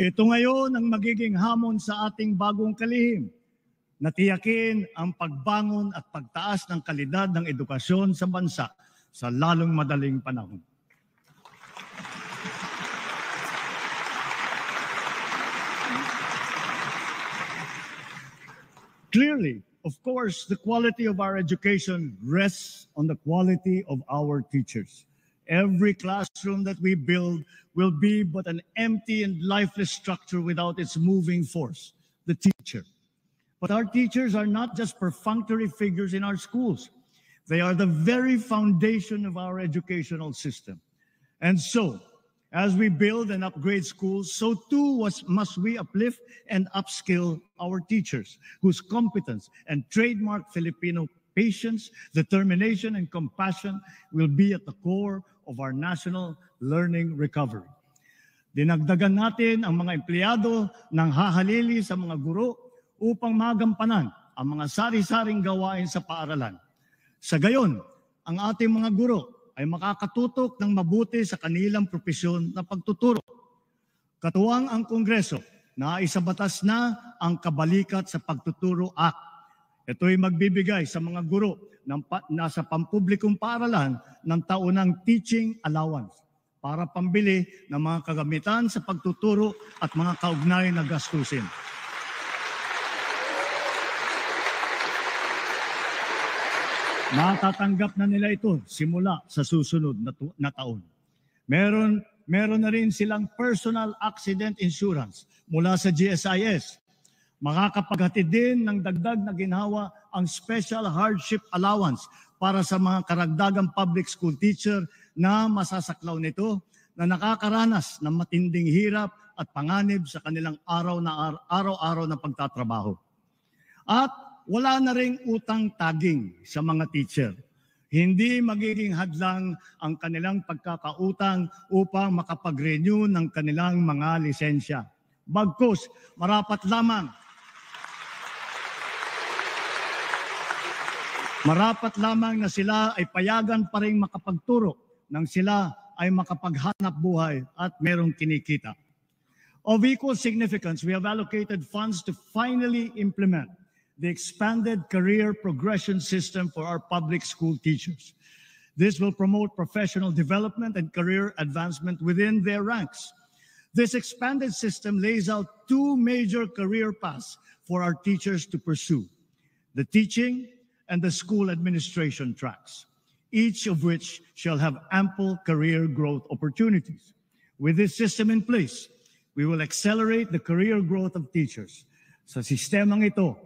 Ito ngayon ang magiging hamon sa ating bagong kalihim, na tiyakin ang pagbangon at pagtaas ng kalidad ng edukasyon sa bansa sa lalong madaling panahon. Clearly, of course, the quality of our education rests on the quality of our teachers. Every classroom that we build will be but an empty and lifeless structure without its moving force, the teacher. But our teachers are not just perfunctory figures in our schools. They are the very foundation of our educational system. And so, as we build and upgrade schools, so too must we uplift and upskill our teachers, whose competence and trademark Filipino patience, determination, and compassion will be at the core of our national learning recovery. Dinagdagan natin ang mga empleyado ng hahalili sa mga guro upang magampanan ang mga sari-saring gawain sa paaralan. Sa gayon, ang ating mga guro ay makakatutok ng mabuti sa kanilang propesyon na pagtuturo. Katuwang ang Kongreso na isabatas na ang Kabalikat sa Pagtuturo Act. Ito'y magbibigay sa mga guro ng nasa pampublikong paaralan ng taunang teaching allowance para pambili ng mga kagamitan sa pagtuturo at mga kaugnay na gastusin. Matatanggap na nila ito simula sa susunod na taon. Meron na rin silang personal accident insurance mula sa GSIS. Makakapaghatid din ng dagdag na ginhawa ang special hardship allowance para sa mga karagdagang public school teacher na masasaklaw nito na nakakaranas ng matinding hirap at panganib sa kanilang araw-araw na pagtatrabaho. At wala na ring utang taging sa mga teacher. Hindi magiging hadlang ang kanilang pagkakautang upang makapag-renew ng kanilang mga lisensya. Bagkus, marapat lamang na sila ay payagan pa rin makapagturo nang sila ay makapaghanap buhay at merong kinikita. Of equal significance, we have allocated funds to finally implement the expanded career progression system for our public school teachers. This will promote professional development and career advancement within their ranks. This expanded system lays out two major career paths for our teachers to pursue: the teaching and the school administration tracks, each of which shall have ample career growth opportunities. With this system in place, we will accelerate the career growth of teachers. Sa sistemang ito,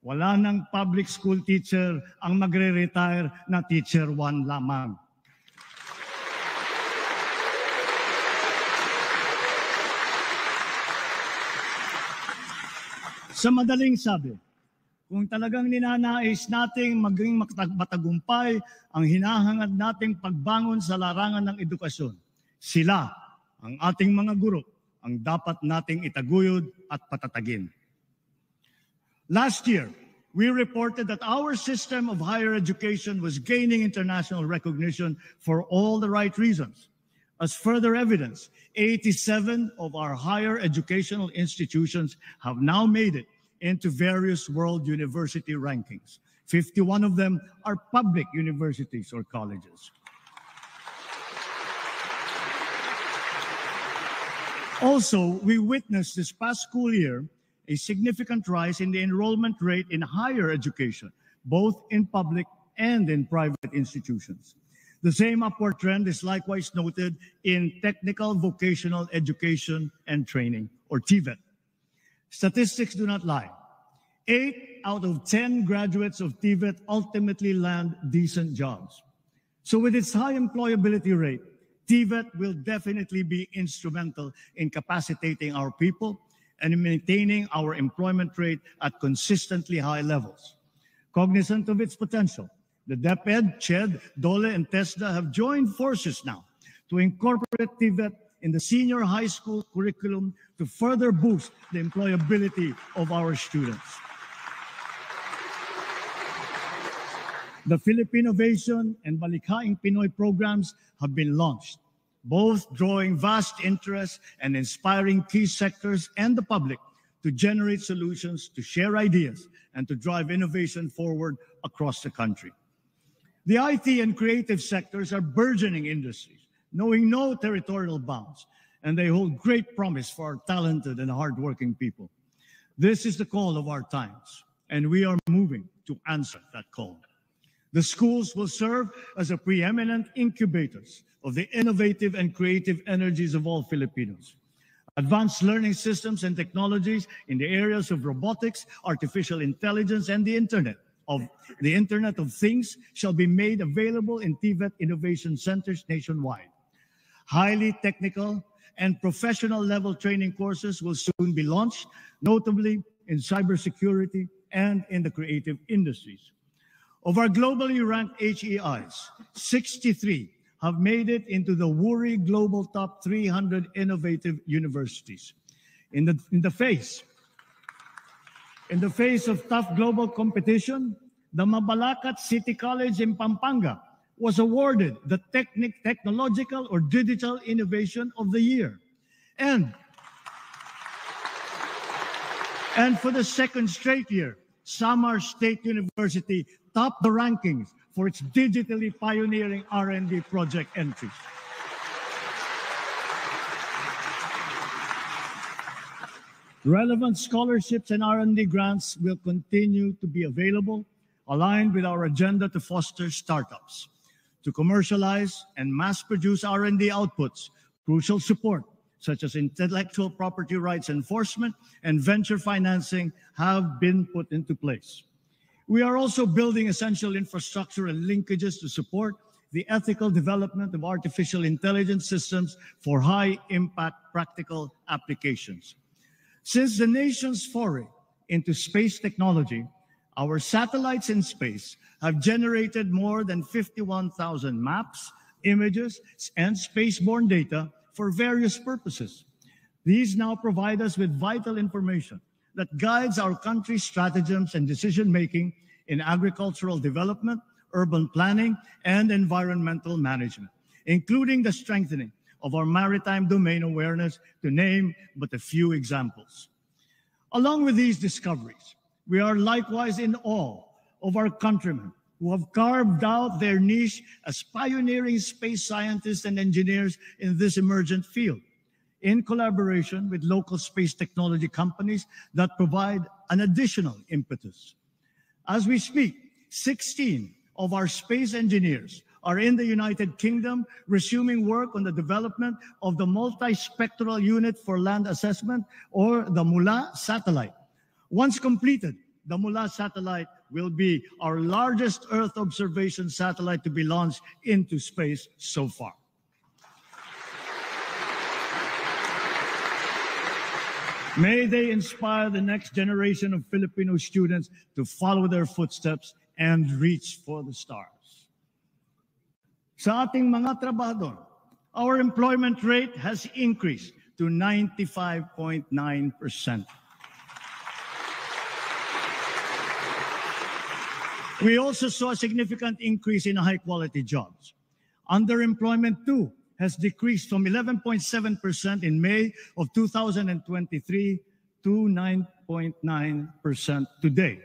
wala ng public school teacher ang magre-retire na teacher 1 lamang. Sa madaling sabi, kung talagang ninanais nating maging matagumpay ang hinahangad nating pagbangon sa larangan ng edukasyon, sila, ang ating mga guro, ang dapat nating itaguyod at patatagin. Last year, we reported that our system of higher education was gaining international recognition for all the right reasons. As further evidence, 87 of our higher educational institutions have now made it into various world university rankings. 51 of them are public universities or colleges. Also, we witnessed this past school year a significant rise in the enrollment rate in higher education, both in public and in private institutions. The same upward trend is likewise noted in technical vocational education and training, or TVET. Statistics do not lie. 8 out of 10 graduates of TVET ultimately land decent jobs. So with its high employability rate, TVET will definitely be instrumental in capacitating our people and in maintaining our employment rate at consistently high levels. Cognizant of its potential, the DepEd, CHED, DOLE, and TESDA have joined forces now to incorporate TVET in the senior high school curriculum to further boost the employability of our students. The Philippinovation and Balikhaing Pinoy programs have been launched, both drawing vast interest and inspiring key sectors and the public to generate solutions, to share ideas, and to drive innovation forward across the country. The IT and creative sectors are burgeoning industries, knowing no territorial bounds, and they hold great promise for our talented and hardworking people. This is the call of our times, and we are moving to answer that call. The schools will serve as a preeminent incubators of the innovative and creative energies of all Filipinos. Advanced learning systems and technologies in the areas of robotics, artificial intelligence, and the Internet of Things shall be made available in TVET innovation centers nationwide. Highly technical and professional level training courses will soon be launched, notably in cybersecurity and in the creative industries. Of our globally ranked HEIs, 63 have made it into the WURI Global Top 300 Innovative Universities. In the face of tough global competition, the Mabalacat City College in Pampanga was awarded the Technological or Digital Innovation of the Year. And for the second straight year, Samar State University topped the rankings for its digitally pioneering R&D project entries. Relevant scholarships and R&D grants will continue to be available, aligned with our agenda to foster startups. To commercialize and mass-produce R&D outputs, crucial support, such as intellectual property rights enforcement and venture financing, have been put into place. We are also building essential infrastructure and linkages to support the ethical development of artificial intelligence systems for high-impact practical applications. Since the nation's foray into space technology, our satellites in space have generated more than 51,000 maps, images, and spaceborne data for various purposes. These now provide us with vital information that guides our country's stratagems and decision-making in agricultural development, urban planning, and environmental management, including the strengthening of our maritime domain awareness, to name but a few examples. Along with these discoveries, we are likewise in awe of our countrymen who have carved out their niche as pioneering space scientists and engineers in this emergent field, in collaboration with local space technology companies that provide an additional impetus. As we speak, 16 of our space engineers are in the United Kingdom, resuming work on the development of the Multispectral Unit for Land Assessment, or the MULA satellite. Once completed, the MULA satellite will be our largest Earth observation satellite to be launched into space so far. May they inspire the next generation of Filipino students to follow their footsteps and reach for the stars. Sa ating mga trabahador, our employment rate has increased to 95.9%. We also saw a significant increase in high-quality jobs. Underemployment, too, has decreased from 11.7% in May of 2023 to 9.9% today.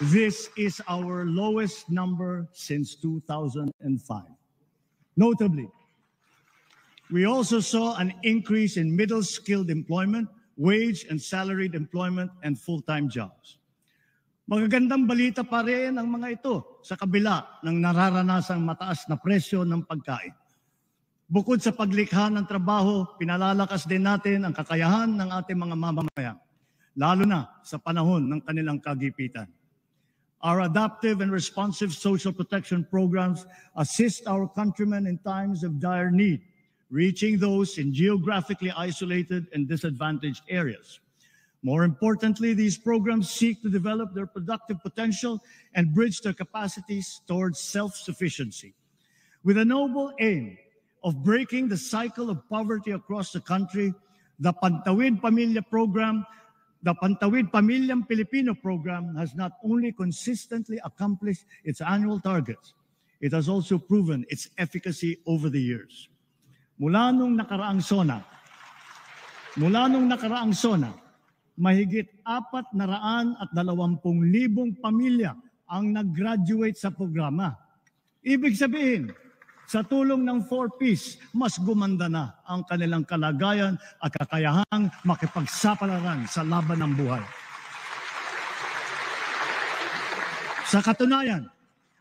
This is our lowest number since 2005. Notably, we also saw an increase in middle-skilled employment, wage and salaried employment, and full-time jobs. Magagandang balita pa rin ang mga ito sa kabila ng nararanasang mataas na presyo ng pagkain. Bukod sa paglikha ng trabaho, pinalalakas din natin ang kakayahan ng ating mga mamamayan, lalo na sa panahon ng kanilang kagipitan. Our adaptive and responsive social protection programs assist our countrymen in times of dire need, reaching those in geographically isolated and disadvantaged areas. More importantly, these programs seek to develop their productive potential and bridge their capacities towards self-sufficiency. With a noble aim of breaking the cycle of poverty across the country, the Pantawid Pamilya Program, the Pantawid Pamilyang Pilipino Program has not only consistently accomplished its annual targets, it has also proven its efficacy over the years. Mula nung nakaraang SONA, mahigit 420,000 pamilya ang nag-graduate sa programa. Ibig sabihin, sa tulong ng 4Ps, mas gumanda na ang kanilang kalagayan at kakayahang makipagsapalaran sa laban ng buhay. Sa katunayan,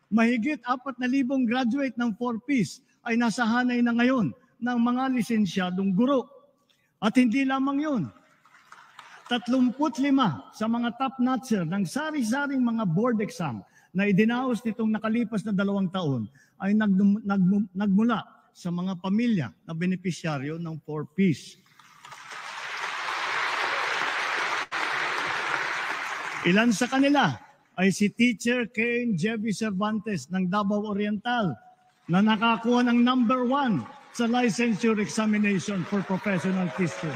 mahigit 4,000 graduate ng 4Ps ay nasa hanay na ngayon ng mga lisensyadong guro. At hindi lamang yun, 35 sa mga top-notcher ng sari-saring mga board exam na idinaos nitong nakalipas na 2 taon ay nagmula sa mga pamilya na benepisyaryo ng 4Ps. Ilan sa kanila ay si Teacher Kane Jevy Cervantes ng Davao Oriental na nakakuha ng number 1 sa licensure examination for professional teachers.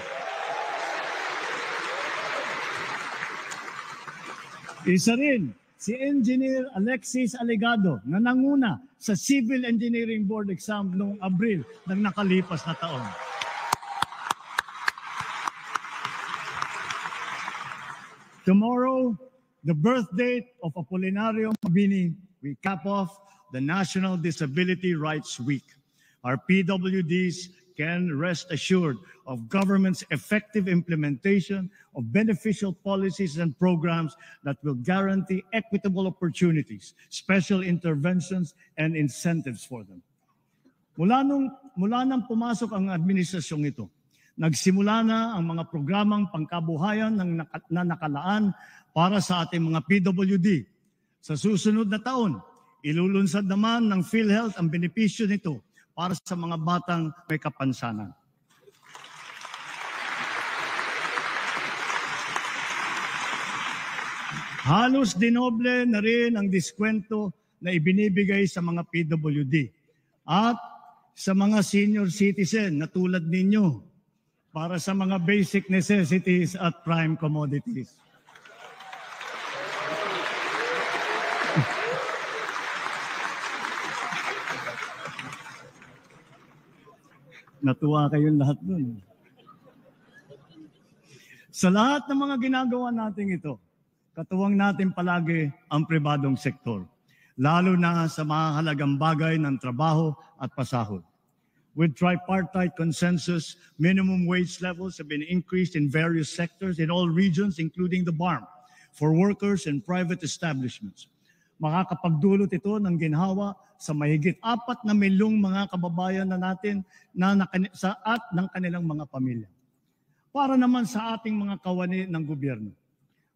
Isa rin si Engineer Alexis Alegado na nanguna sa Civil Engineering Board exam noong Abril ng nakalipas na taon. Tomorrow, the birth date of Apolinario Mabini, we cap off the National Disability Rights Week. Our PWDs can rest assured of government's effective implementation of beneficial policies and programs that will guarantee equitable opportunities, special interventions, and incentives for them. Mula nang pumasok ang administrasyong ito, nagsimula na ang mga programang pangkabuhayan na nakalaan para sa ating mga PWD. Sa susunod na taon, ilulunsad naman ng PhilHealth ang benepisyo nito para sa mga batang may kapansanan. Halos dinoble na rin ang diskwento na ibinibigay sa mga PWD at sa mga senior citizen na tulad ninyo para sa mga basic necessities at prime commodities. Natuwa kayong lahat nun. Sa lahat ng mga ginagawa natin ito, katuwang natin palagi ang pribadong sektor, lalo na sa mahalagang bagay ng trabaho at pasahod. With tripartite consensus, minimum wage levels have been increased in various sectors in all regions, including the BARM, for workers and private establishments. Makakapagdulot ito ng ginhawa sa mahigit 4 na milyong mga kababayan na natin at ng kanilang mga pamilya. Para naman sa ating mga kawani ng gobyerno,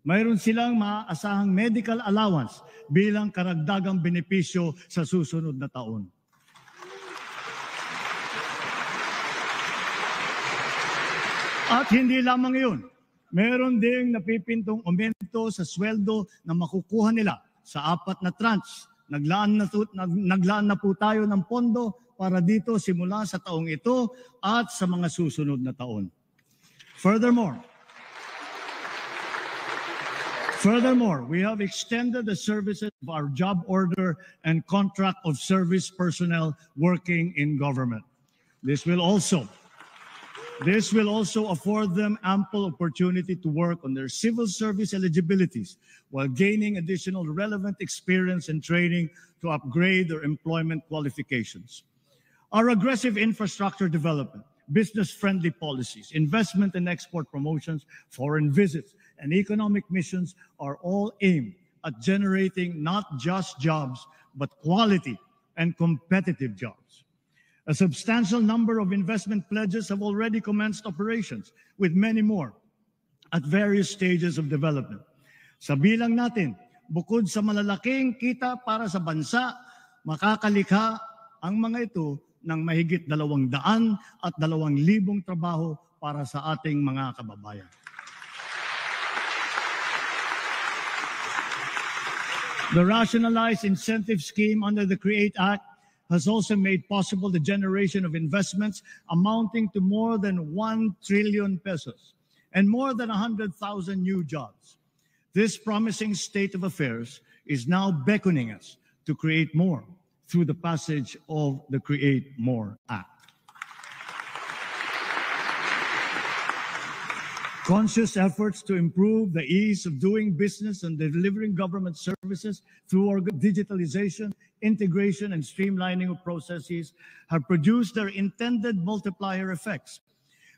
mayroon silang maaasahang medical allowance bilang karagdagang benepisyo sa susunod na taon. At hindi lamang iyon, meron ding napipintong aumento sa sweldo na makukuha nila sa 4 na tranche. Naglaan na po tayo ng pondo para dito simula sa taong ito at sa mga susunod na taon. Furthermore, we have extended the services of our job order and contract of service personnel working in government. This will also afford them ample opportunity to work on their civil service eligibilities while gaining additional relevant experience and training to upgrade their employment qualifications. Our aggressive infrastructure development, business-friendly policies, investment and export promotions, foreign visits, and economic missions are all aimed at generating not just jobs, but quality and competitive jobs. A substantial number of investment pledges have already commenced operations, with many more at various stages of development. Sa bilang natin, bukod sa malalaking kita para sa bansa, makakalikha ang mga ito ng mahigit 200 at 2,000 trabaho para sa ating mga kababayan. The rationalized incentive scheme under the CREATE Act has also made possible the generation of investments amounting to more than 1 trillion pesos and more than 100,000 new jobs. This promising state of affairs is now beckoning us to create more through the passage of the Create More Act. Conscious efforts to improve the ease of doing business and delivering government services through digitalization, integration, and streamlining of processes have produced their intended multiplier effects.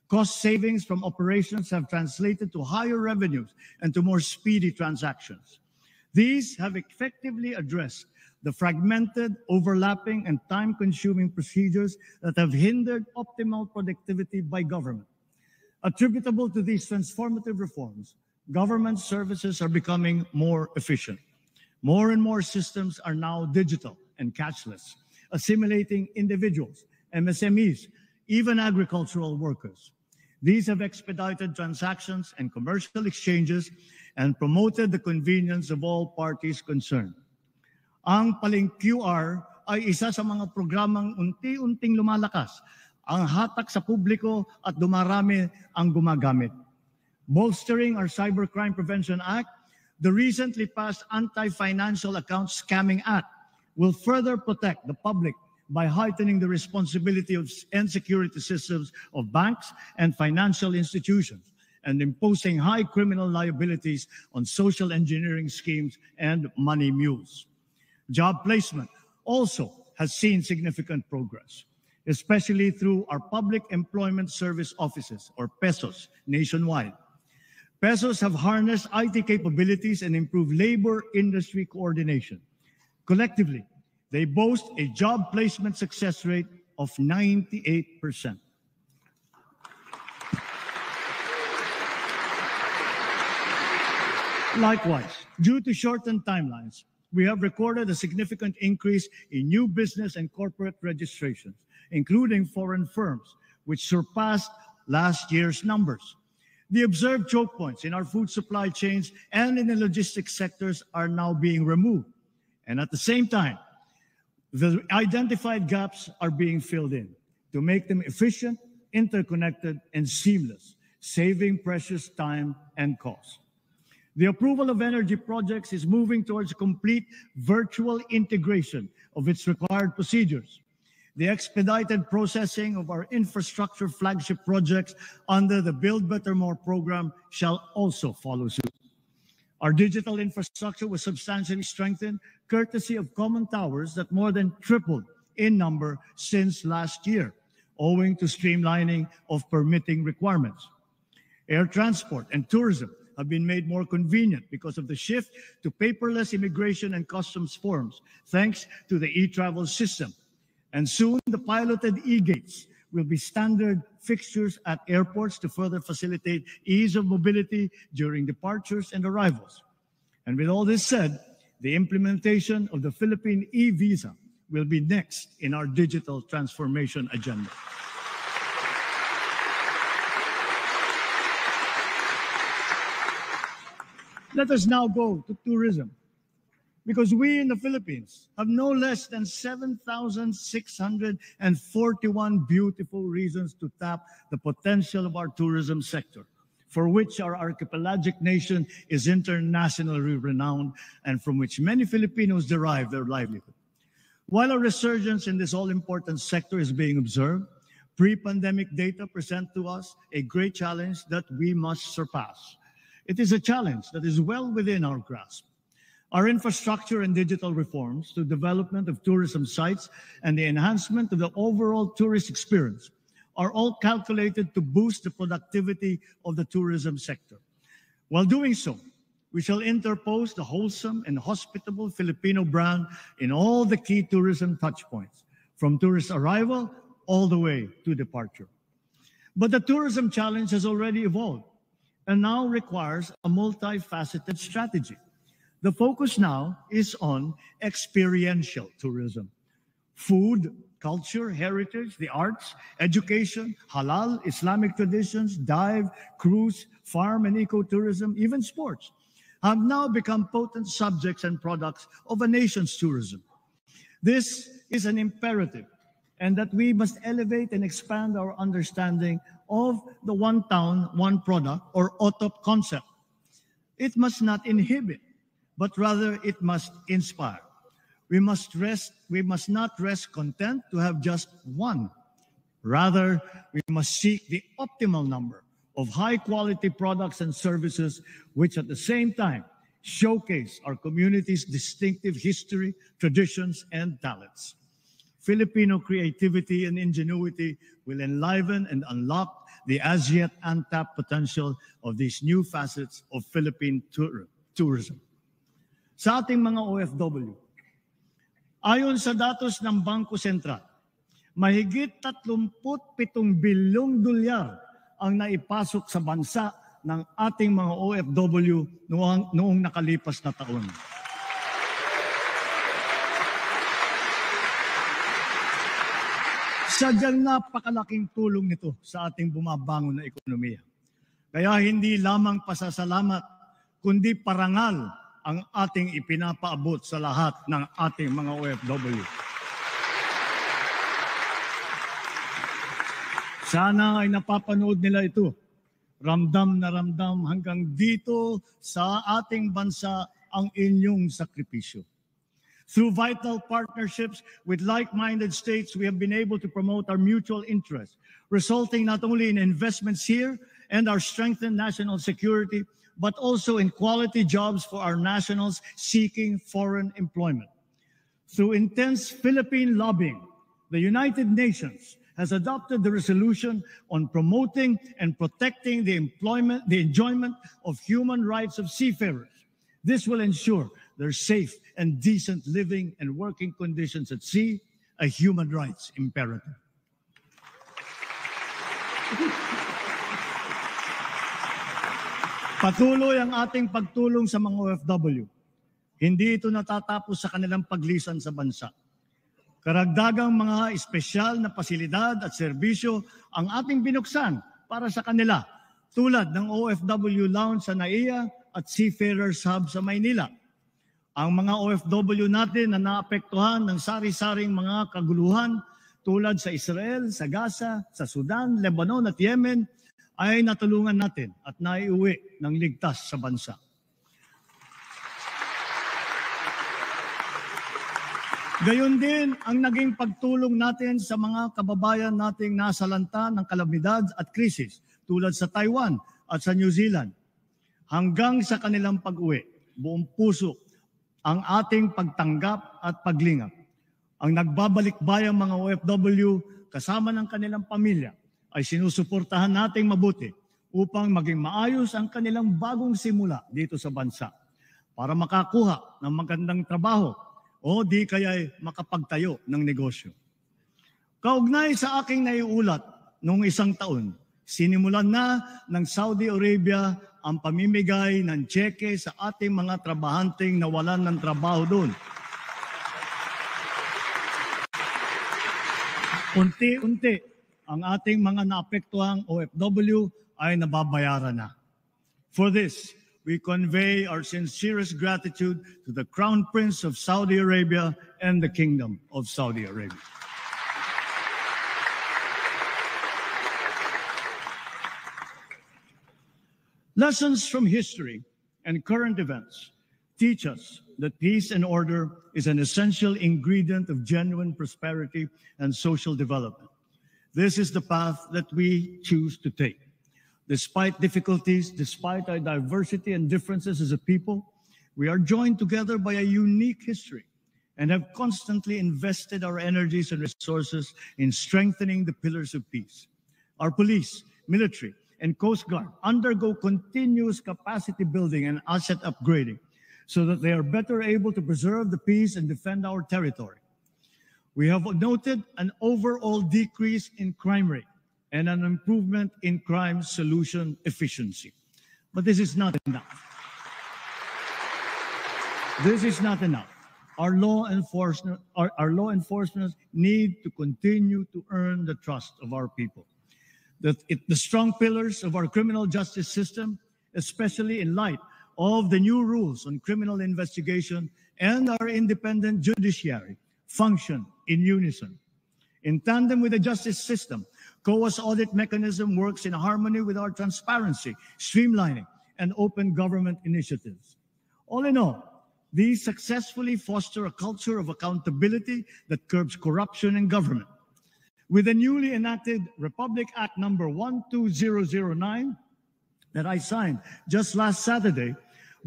Cost savings from operations have translated to higher revenues and to more speedy transactions. These have effectively addressed the fragmented, overlapping, and time-consuming procedures that have hindered optimal productivity by government. Attributable to these transformative reforms, government services are becoming more efficient. More and more systems are now digital and cashless, assimilating individuals, MSMEs, even agricultural workers. These have expedited transactions and commercial exchanges and promoted the convenience of all parties concerned. Ang Paling QR ay isa sa mga programang unti-unting lumalakas, ang hatak sa publiko at dumarami ang gumagamit. Bolstering our Cybercrime Prevention Act, the recently passed Anti-Financial Account Scamming Act will further protect the public by heightening the responsibility and security systems of banks and financial institutions and imposing high criminal liabilities on social engineering schemes and money mules. Job placement also has seen significant progress, especially through our Public Employment Service Offices, or PESOs, nationwide. PESOs have harnessed IT capabilities and improved labor industry coordination. Collectively, they boast a job placement success rate of 98%. Likewise, due to shortened timelines, we have recorded a significant increase in new business and corporate registrations, including foreign firms, which surpassed last year's numbers. The observed choke points in our food supply chains and in the logistics sectors are now being removed. And at the same time, the identified gaps are being filled in to make them efficient, interconnected, and seamless, saving precious time and cost. The approval of energy projects is moving towards complete virtual integration of its required procedures. The expedited processing of our infrastructure flagship projects under the Build Better More program shall also follow suit. Our digital infrastructure was substantially strengthened courtesy of common towers that more than tripled in number since last year, owing to streamlining of permitting requirements. Air transport and tourism have been made more convenient because of the shift to paperless immigration and customs forms, thanks to the e-travel system. And soon, the piloted e-gates will be standard fixtures at airports to further facilitate ease of mobility during departures and arrivals. And with all this said, the implementation of the Philippine e-visa will be next in our digital transformation agenda. Let us now go to tourism, because we in the Philippines have no less than 7,641 beautiful reasons to tap the potential of our tourism sector, for which our archipelagic nation is internationally renowned and from which many Filipinos derive their livelihood. While a resurgence in this all-important sector is being observed, pre-pandemic data present to us a great challenge that we must surpass. It is a challenge that is well within our grasp. Our infrastructure and digital reforms to development of tourism sites and the enhancement of the overall tourist experience are all calculated to boost the productivity of the tourism sector. While doing so, we shall interpose the wholesome and hospitable Filipino brand in all the key tourism touchpoints, from tourist arrival all the way to departure. But the tourism challenge has already evolved and now requires a multifaceted strategy. The focus now is on experiential tourism. Food, culture, heritage, the arts, education, halal, Islamic traditions, dive, cruise, farm and ecotourism, even sports, have now become potent subjects and products of a nation's tourism. This is an imperative, and that we must elevate and expand our understanding of the one town, one product, or OTOP concept. It must not inhibit, but rather it must inspire. We must not rest content to have just one. Rather, we must seek the optimal number of high-quality products and services, which at the same time showcase our community's distinctive history, traditions, and talents. Filipino creativity and ingenuity will enliven and unlock the as yet untapped potential of these new facets of Philippine tourism. Sa ating mga OFW, ayon sa datos ng Bangko Sentral, mahigit 37 bilyong dolyar ang naipasok sa bansa ng ating mga OFW noong nakalipas na taon. Sadyang napakalaking tulong nito sa ating bumabangon na ekonomiya. Kaya hindi lamang pasasalamat, kundi parangal ang ating ipinapaabot sa lahat ng ating mga OFW. Sana ay napapanood nila ito. Ramdam na ramdam hanggang dito sa ating bansa ang inyong sakripisyo. Through vital partnerships with like-minded states, we have been able to promote our mutual interests, resulting not only in investments here and our strengthened national security, but also in quality jobs for our nationals seeking foreign employment. Through intense Philippine lobbying, the United Nations has adopted the resolution on promoting and protecting the enjoyment of human rights of seafarers. This will ensure their safe and decent living and working conditions at sea, a human rights imperative. Patuloy ang ating pagtulong sa mga OFW. Hindi ito natatapos sa kanilang paglisan sa bansa. Karagdagang mga espesyal na pasilidad at serbisyo ang ating binuksan para sa kanila, tulad ng OFW Lounge sa NAIA at Seafarers Hub sa Maynila. Ang mga OFW natin na naapektuhan ng sari-saring mga kaguluhan tulad sa Israel, sa Gaza, sa Sudan, Lebanon at Yemen ay natulungan natin at naiuwi ng ligtas sa bansa. Gayon din ang naging pagtulong natin sa mga kababayan nating nasalanta ng kalamidad at krisis tulad sa Taiwan at sa New Zealand. Hanggang sa kanilang pag-uwi, buong puso ang ating pagtanggap at paglingap. Ang nagbabalik-bayang mga OFW kasama ng kanilang pamilya ay sinusuportahan nating mabuti upang maging maayos ang kanilang bagong simula dito sa bansa para makakuha ng magandang trabaho o di kaya'y makapagtayo ng negosyo. Kaugnay sa aking naiulat noong isang taon, sinimulan na ng Saudi Arabia ang pamimigay ng tseke sa ating mga trabahanteng nawalan ng trabaho doon. Unti-unti, ang ating mga naapektuhang OFW ay nababayaran na. For this, we convey our sincerest gratitude to the Crown Prince of Saudi Arabia and the Kingdom of Saudi Arabia. Lessons from history and current events teach us that peace and order is an essential ingredient of genuine prosperity and social development. This is the path that we choose to take. Despite difficulties, despite our diversity and differences as a people, we are joined together by a unique history and have constantly invested our energies and resources in strengthening the pillars of peace. Our police, military, and Coast Guard undergo continuous capacity building and asset upgrading so that they are better able to preserve the peace and defend our territory. We have noted an overall decrease in crime rate and an improvement in crime solution efficiency. But this is not enough. This is not enough. Our law enforcement need to continue to earn the trust of our people. The strong pillars of our criminal justice system, especially in light of the new rules on criminal investigation and our independent judiciary, function in unison. In tandem with the justice system, COA's audit mechanism works in harmony with our transparency, streamlining, and open government initiatives. All in all, these successfully foster a culture of accountability that curbs corruption in government. With the newly enacted Republic Act number 12009 that I signed just last Saturday,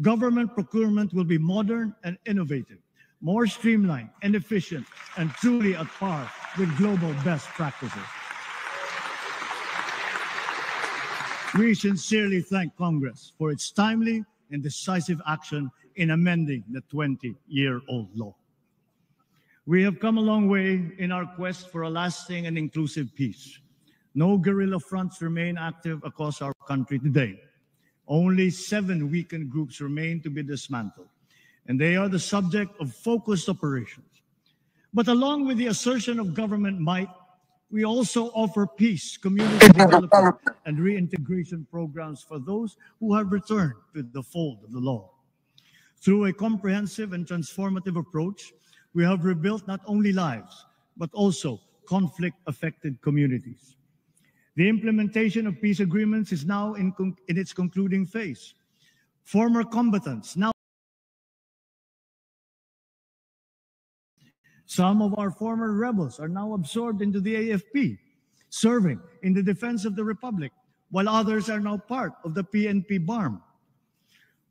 government procurement will be modern and innovative, more streamlined and efficient, and truly at par with global best practices. We sincerely thank Congress for its timely and decisive action in amending the 20-year-old law. We have come a long way in our quest for a lasting and inclusive peace. No guerrilla fronts remain active across our country today. Only 7 weakened groups remain to be dismantled, and they are the subject of focused operations. But along with the assertion of government might, we also offer peace, community development, and reintegration programs for those who have returned to the fold of the law. Through a comprehensive and transformative approach, we have rebuilt not only lives, but also conflict-affected communities. The implementation of peace agreements is now in its concluding phase. Former combatants now. Some of our former rebels are now absorbed into the AFP, serving in the defense of the Republic, while others are now part of the PNP BARM.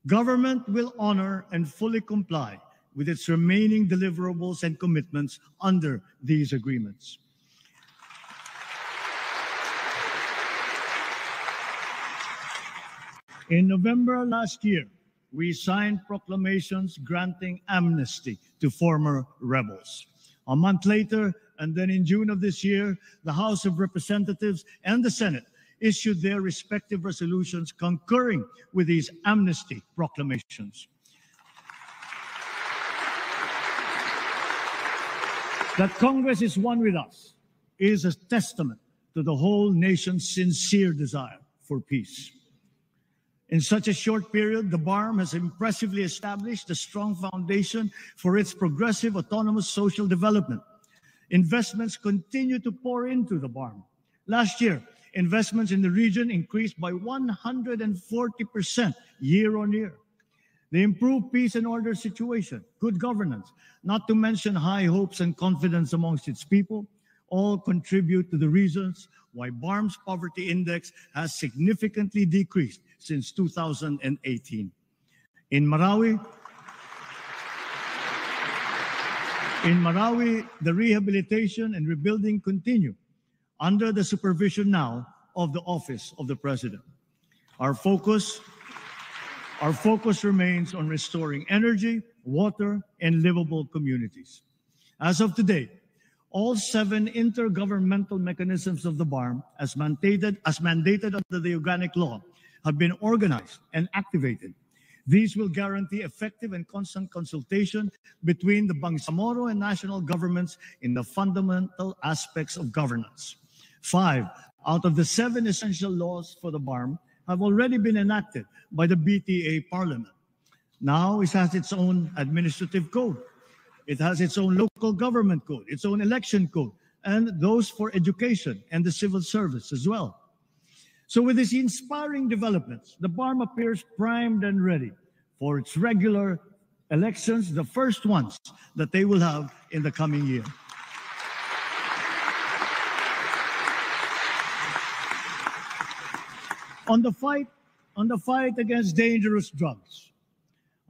Government will honor and fully comply with its remaining deliverables and commitments under these agreements. In November last year, we signed proclamations granting amnesty to former rebels. A month later, and then in June of this year, the House of Representatives and the Senate issued their respective resolutions concurring with these amnesty proclamations. That Congress is one with us is a testament to the whole nation's sincere desire for peace. In such a short period, the BARM has impressively established a strong foundation for its progressive autonomous social development. Investments continue to pour into the BARM. Last year, investments in the region increased by 140% year on year. The improved peace and order situation, good governance, not to mention high hopes and confidence amongst its people, all contribute to the reasons why BARM's poverty index has significantly decreased since 2018. In Marawi, the rehabilitation and rebuilding continue under the supervision now of the Office of the President. Our focus remains on restoring energy, water, and livable communities. As of today, all 7 intergovernmental mechanisms of the BARM, as mandated under the organic law, have been organized and activated. These will guarantee effective and constant consultation between the Bangsamoro and national governments in the fundamental aspects of governance. 5 out of the 7 essential laws for the BARM have already been enacted by the BTA Parliament. Now it has its own administrative code. It has its own local government code, its own election code, and those for education and the civil service as well. So with these inspiring developments, the BARM appears primed and ready for its regular elections, the first ones that they will have in the coming year. On the fight against dangerous drugs,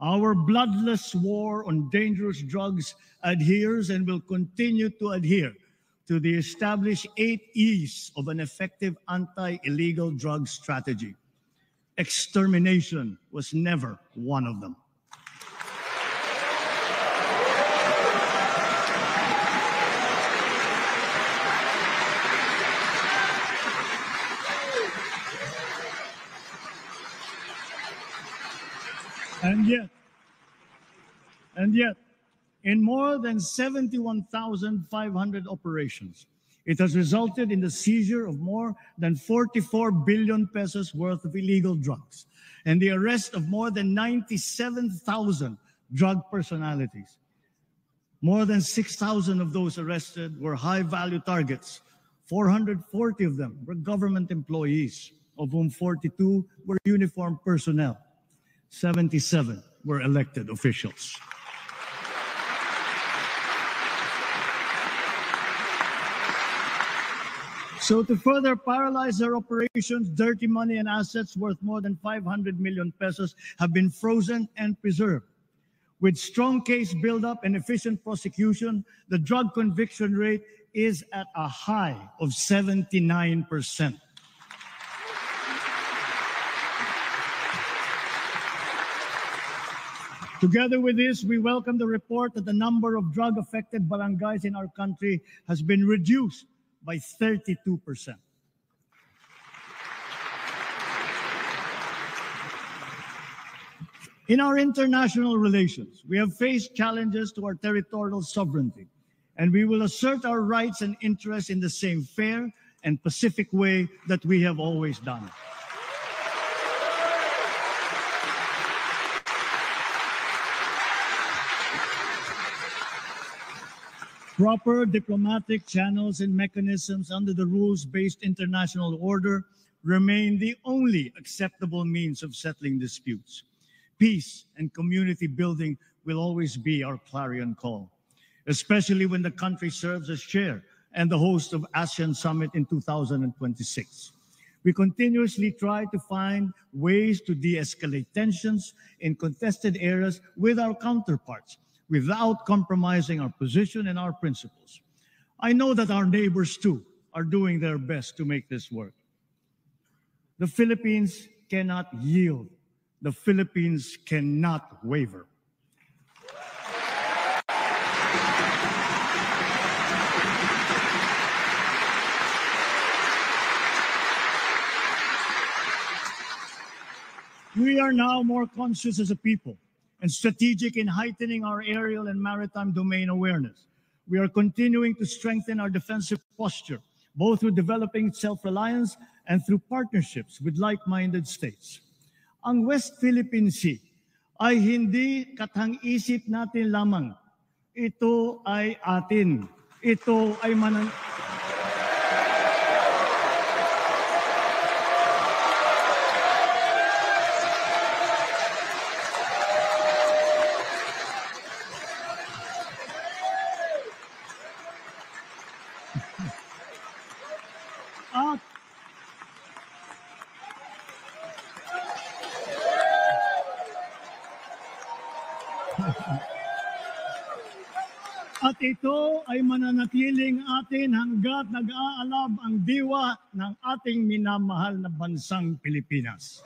our bloodless war on dangerous drugs adheres and will continue to adhere to the established 8 E's of an effective anti-illegal drug strategy. Extermination was never one of them. And yet, in more than 71,500 operations, it has resulted in the seizure of more than 44 billion pesos worth of illegal drugs and the arrest of more than 97,000 drug personalities. More than 6,000 of those arrested were high-value targets. 440 of them were government employees, of whom 42 were uniformed personnel. 77 were elected officials. So to further paralyze their operations, dirty money and assets worth more than 500 million pesos have been frozen and preserved. With strong case buildup and efficient prosecution, the drug conviction rate is at a high of 79%. Together with this, we welcome the report that the number of drug-affected barangays in our country has been reduced by 32%. In our international relations, we have faced challenges to our territorial sovereignty, and we will assert our rights and interests in the same fair and pacific way that we have always done. Proper diplomatic channels and mechanisms under the rules-based international order remain the only acceptable means of settling disputes. Peace and community building will always be our clarion call, especially when the country serves as chair and the host of ASEAN Summit in 2026. We continuously try to find ways to de-escalate tensions in contested areas with our counterparts, without compromising our position and our principles. I know that our neighbors too are doing their best to make this work. The Philippines cannot yield. The Philippines cannot waver. We are now more conscious as a people and strategic in heightening our aerial and maritime domain awareness. We are continuing to strengthen our defensive posture, both through developing self-reliance and through partnerships with like-minded states. Ang West Philippine Sea ay hindi katang-isip natin lamang. Ito ay atin. Ito ay At ito ay mananatiling atin hanggat nag-aalab ang diwa ng ating minamahal na bansang Pilipinas.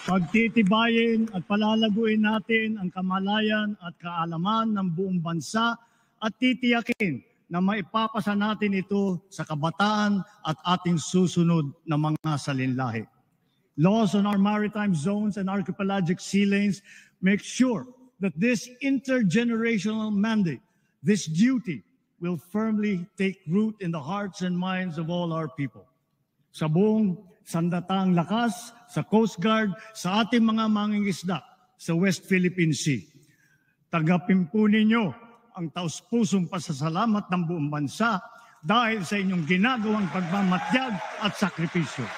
Pagtitibayin at palalaguin natin ang kamalayan at kaalaman ng buong bansa at titiyakin na maipapasa natin ito sa kabataan at ating susunod na mga salinlahi. Laws on our maritime zones and archipelagic sea lanes make sure that this intergenerational mandate, this duty, will firmly take root in the hearts and minds of all our people. Sa buong sandatang lakas, sa Coast Guard, sa ating mga mangingisda sa West Philippine Sea. Tagapin po ninyo ang taus-pusong pasasalamat ng buong bansa dahil sa inyong ginagawang pagmamatyag at sakripisyo.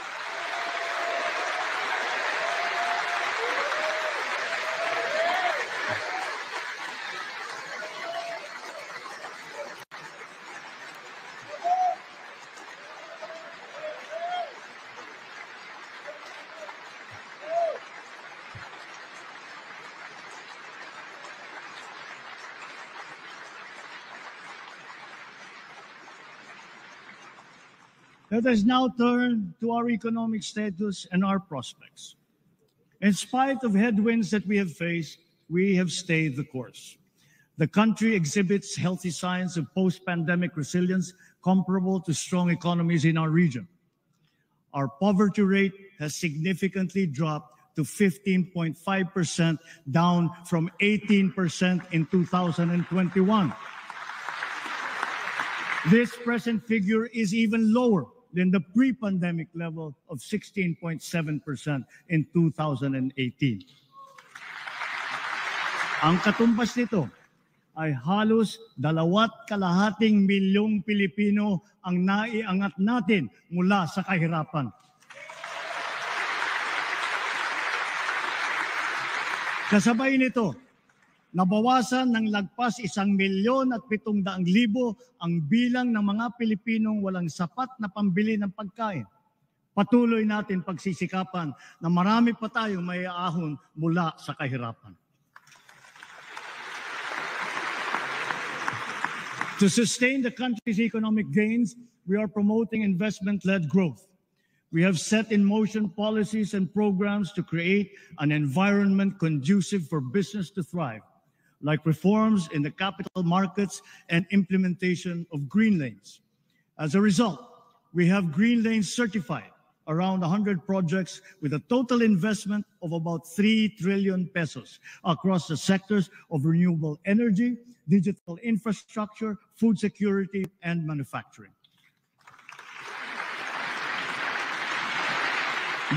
Let us now turn to our economic status and our prospects. In spite of headwinds that we have faced, we have stayed the course. The country exhibits healthy signs of post-pandemic resilience comparable to strong economies in our region. Our poverty rate has significantly dropped to 15.5%, down from 18% in 2021. This present figure is even lower than the pre-pandemic level of 16.7% in 2018. Ang katumbas nito ay halos 2.5 milyong Pilipino ang naiangat natin mula sa kahirapan. Kasabay nito, nabawasan ng lagpas 1,700,000 ang bilang ng mga Pilipinong walang sapat na pambili ng pagkain. Patuloy natin pagsisikapan na marami pa tayong maiaahon mula sa kahirapan. To sustain the country's economic gains, we are promoting investment-led growth. We have set in motion policies and programs to create an environment conducive for business to thrive, like reforms in the capital markets and implementation of green lanes. As a result, we have green lanes certified, around 100 projects with a total investment of about 3 trillion pesos across the sectors of renewable energy, digital infrastructure, food security, and manufacturing.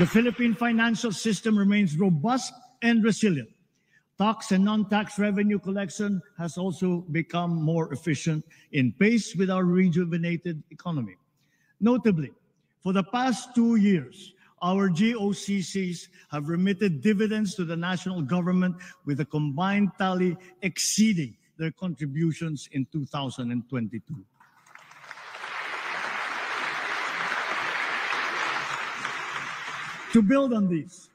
The Philippine financial system remains robust and resilient. Tax and non-tax revenue collection has also become more efficient in pace with our rejuvenated economy. Notably, for the past 2 years, our GOCCs have remitted dividends to the national government with a combined tally exceeding their contributions in 2022. To build on these,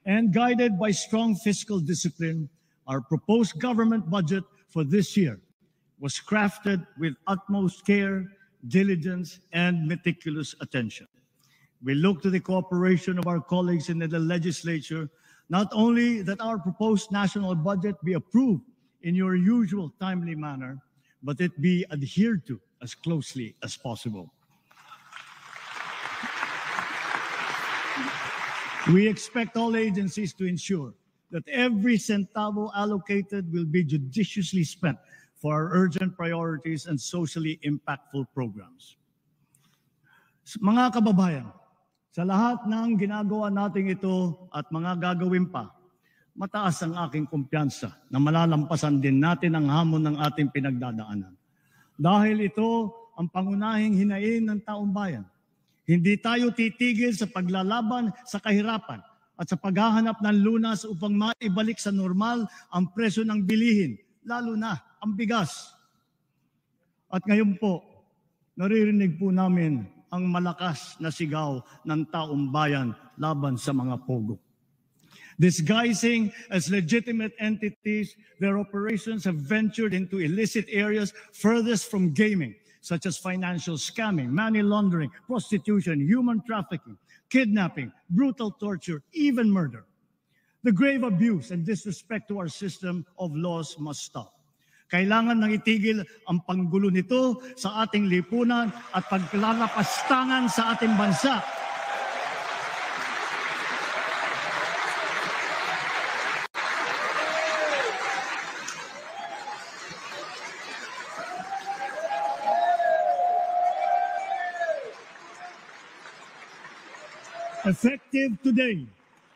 and guided by strong fiscal discipline, our proposed government budget for this year was crafted with utmost care, diligence, and meticulous attention. We look to the cooperation of our colleagues in the legislature, not only that our proposed national budget be approved in your usual timely manner, but it be adhered to as closely as possible. We expect all agencies to ensure that every centavo allocated will be judiciously spent for our urgent priorities and socially impactful programs. Mga kababayan, sa lahat ng ginagawa natin ito at mga gagawin pa, mataas ang aking kumpiyansa na malalampasan din natin ang hamon ng ating pinagdadaanan. Dahil ito ang pangunahing hinaing ng taong bayan. Hindi tayo titigil sa paglalaban sa kahirapan at sa paghahanap ng lunas upang maibalik sa normal ang presyo ng bilihin, lalo na ang bigas. At ngayon po, naririnig po namin ang malakas na sigaw ng taong bayan laban sa mga pogo. Disguising as legitimate entities, their operations have ventured into illicit areas furthest from gaming, such as financial scamming, money laundering, prostitution, human trafficking, kidnapping, brutal torture, even murder. The grave abuse and disrespect to our system of laws must stop. Kailangan nang itigil ang panggulo nito sa ating lipunan at paglalapastangan sa ating bansa. Effective today,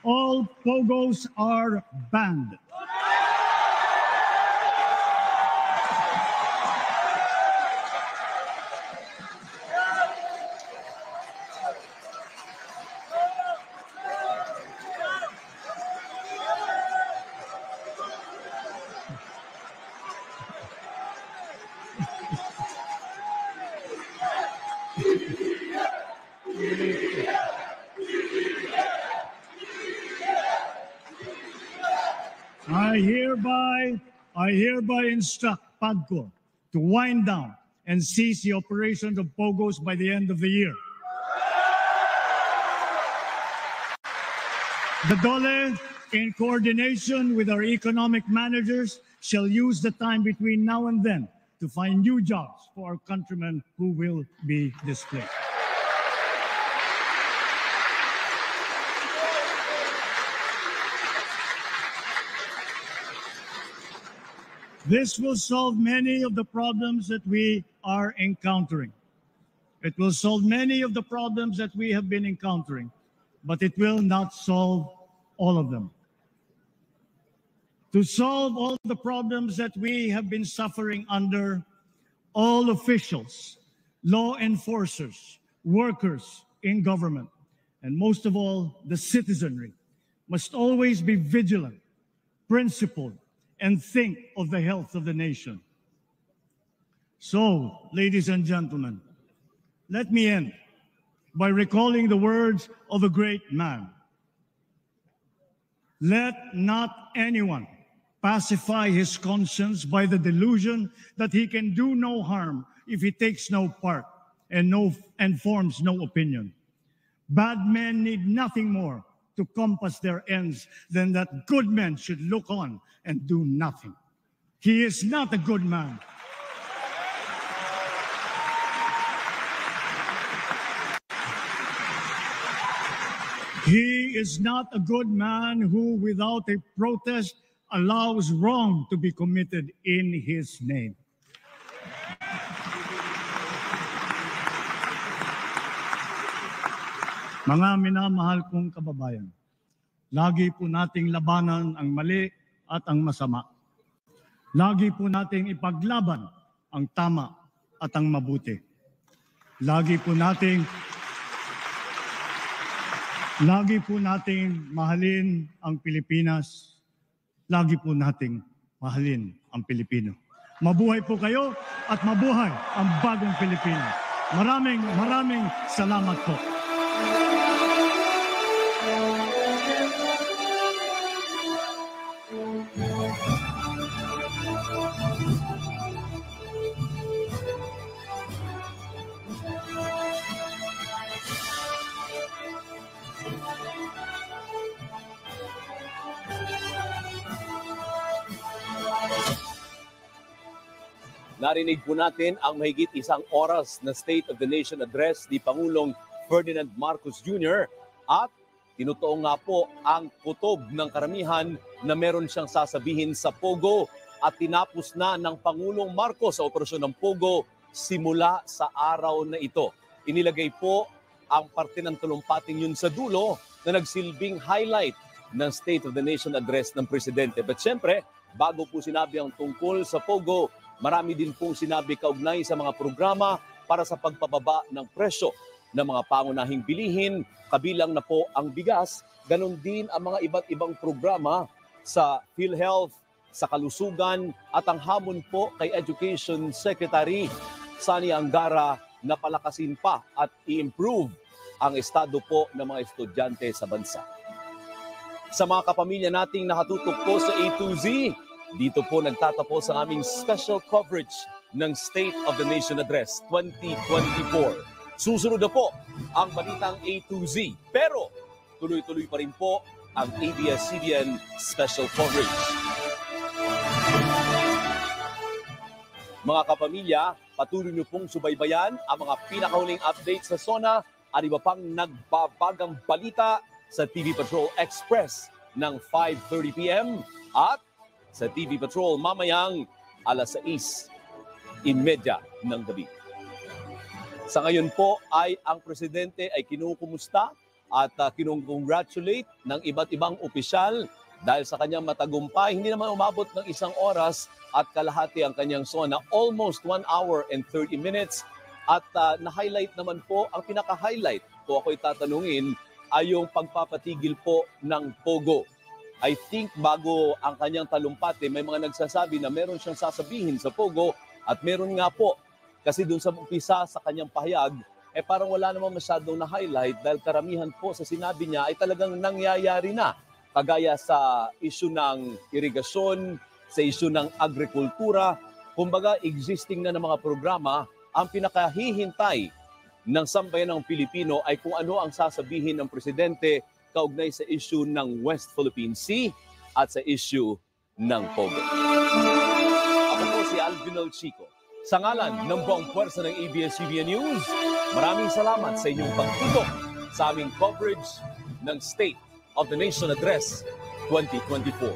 all pogos are banned. I hereby instruct PAGCOR to wind down and cease the operations of pogos by the end of the year. The DOLE, in coordination with our economic managers, shall use the time between now and then to find new jobs for our countrymen who will be displaced. This will solve many of the problems that we are encountering. It will solve many of the problems that we have been encountering, but it will not solve all of them. To solve all the problems that we have been suffering under, all officials, law enforcers, workers in government, and most of all, the citizenry, must always be vigilant, principled, and think of the health of the nation. So, ladies and gentlemen, let me end by recalling the words of a great man. Let not anyone pacify his conscience by the delusion that he can do no harm if he takes no part and forms no opinion. Bad men need nothing more to compass their ends than that good men should look on and do nothing. He is not a good man. He is not a good man who, without a protest, allows wrong to be committed in his name. Mga minamahal kong kababayan, lagi po nating labanan ang mali at ang masama. Lagi po nating ipaglaban ang tama at ang mabuti. Lagi po nating mahalin ang Pilipinas. Lagi po nating mahalin ang Pilipino. Mabuhay po kayo at mabuhay ang bagong Pilipinas. Maraming salamat po. Narinig po natin ang mahigit isang oras na State of the Nation address ni Pangulong Ferdinand Marcos Jr. at tinutuong nga po ang kutob ng karamihan na meron siyang sasabihin sa Pogo at tinapos na ng Pangulong Marcos sa operasyon ng Pogo simula sa araw na ito. Inilagay po ang parte ng talumpating yun sa dulo na nagsilbing highlight ng State of the Nation address ng Presidente. But syempre, bago po sinabi ang tungkol sa Pogo, marami din pong sinabi kaugnay sa mga programa para sa pagpababa ng presyo ng mga pangunahing bilihin, kabilang na po ang bigas, ganon din ang mga iba't ibang programa sa PhilHealth, sa kalusugan at ang hamon po kay Education Secretary Sani Angara na palakasin pa at i-improve ang estado po ng mga estudyante sa bansa. Sa mga kapamilya nating nakatutok po sa A to Z, dito po nagtatapos ang aming special coverage ng State of the Nation Address 2024. Susunod na po ang balitang A to Z. Pero tuloy-tuloy pa rin po ang ABS-CBN special coverage. Mga kapamilya, patuloy niyo pong subaybayan ang mga pinakahuling updates sa SONA at iba pang nagbabagang balita sa TV Patrol Express ng 5:30 p.m. at sa TV Patrol mamayang alas 6:30 ng gabi. Sa ngayon po ay ang Presidente ay kinukumusta at kinongratulate ng iba't ibang opisyal dahil sa kanyang matagumpay. Hindi naman umabot ng 1 oras at kalahati ang kanyang SONA, almost 1 hour and 30 minutes. At na-highlight naman po, ang pinaka-highlight kung ako'y tatanungin ay yung pagpapatigil po ng Pogo. I think bago ang kanyang talumpati, may mga nagsasabi na meron siyang sasabihin sa Pogo at meron nga po. Kasi dun sa umpisa sa kanyang pahayag, parang wala namang masyadong na-highlight dahil karamihan po sa sinabi niya ay talagang nangyayari na. Kagaya sa issue ng irigasyon, sa issue ng agrikultura, kumbaga existing na ng mga programa, ang pinakahihintay ng sambayan ng Pilipino ay kung ano ang sasabihin ng presidente kaugnay sa issue ng West Philippine Sea at sa issue ng Pogo. Ako po si Alvinal Chico. Sa ngalan ng buong puwersa ng ABS-CBN News, maraming salamat sa inyong pagtutok sa aming coverage ng State of the Nation Address 2024.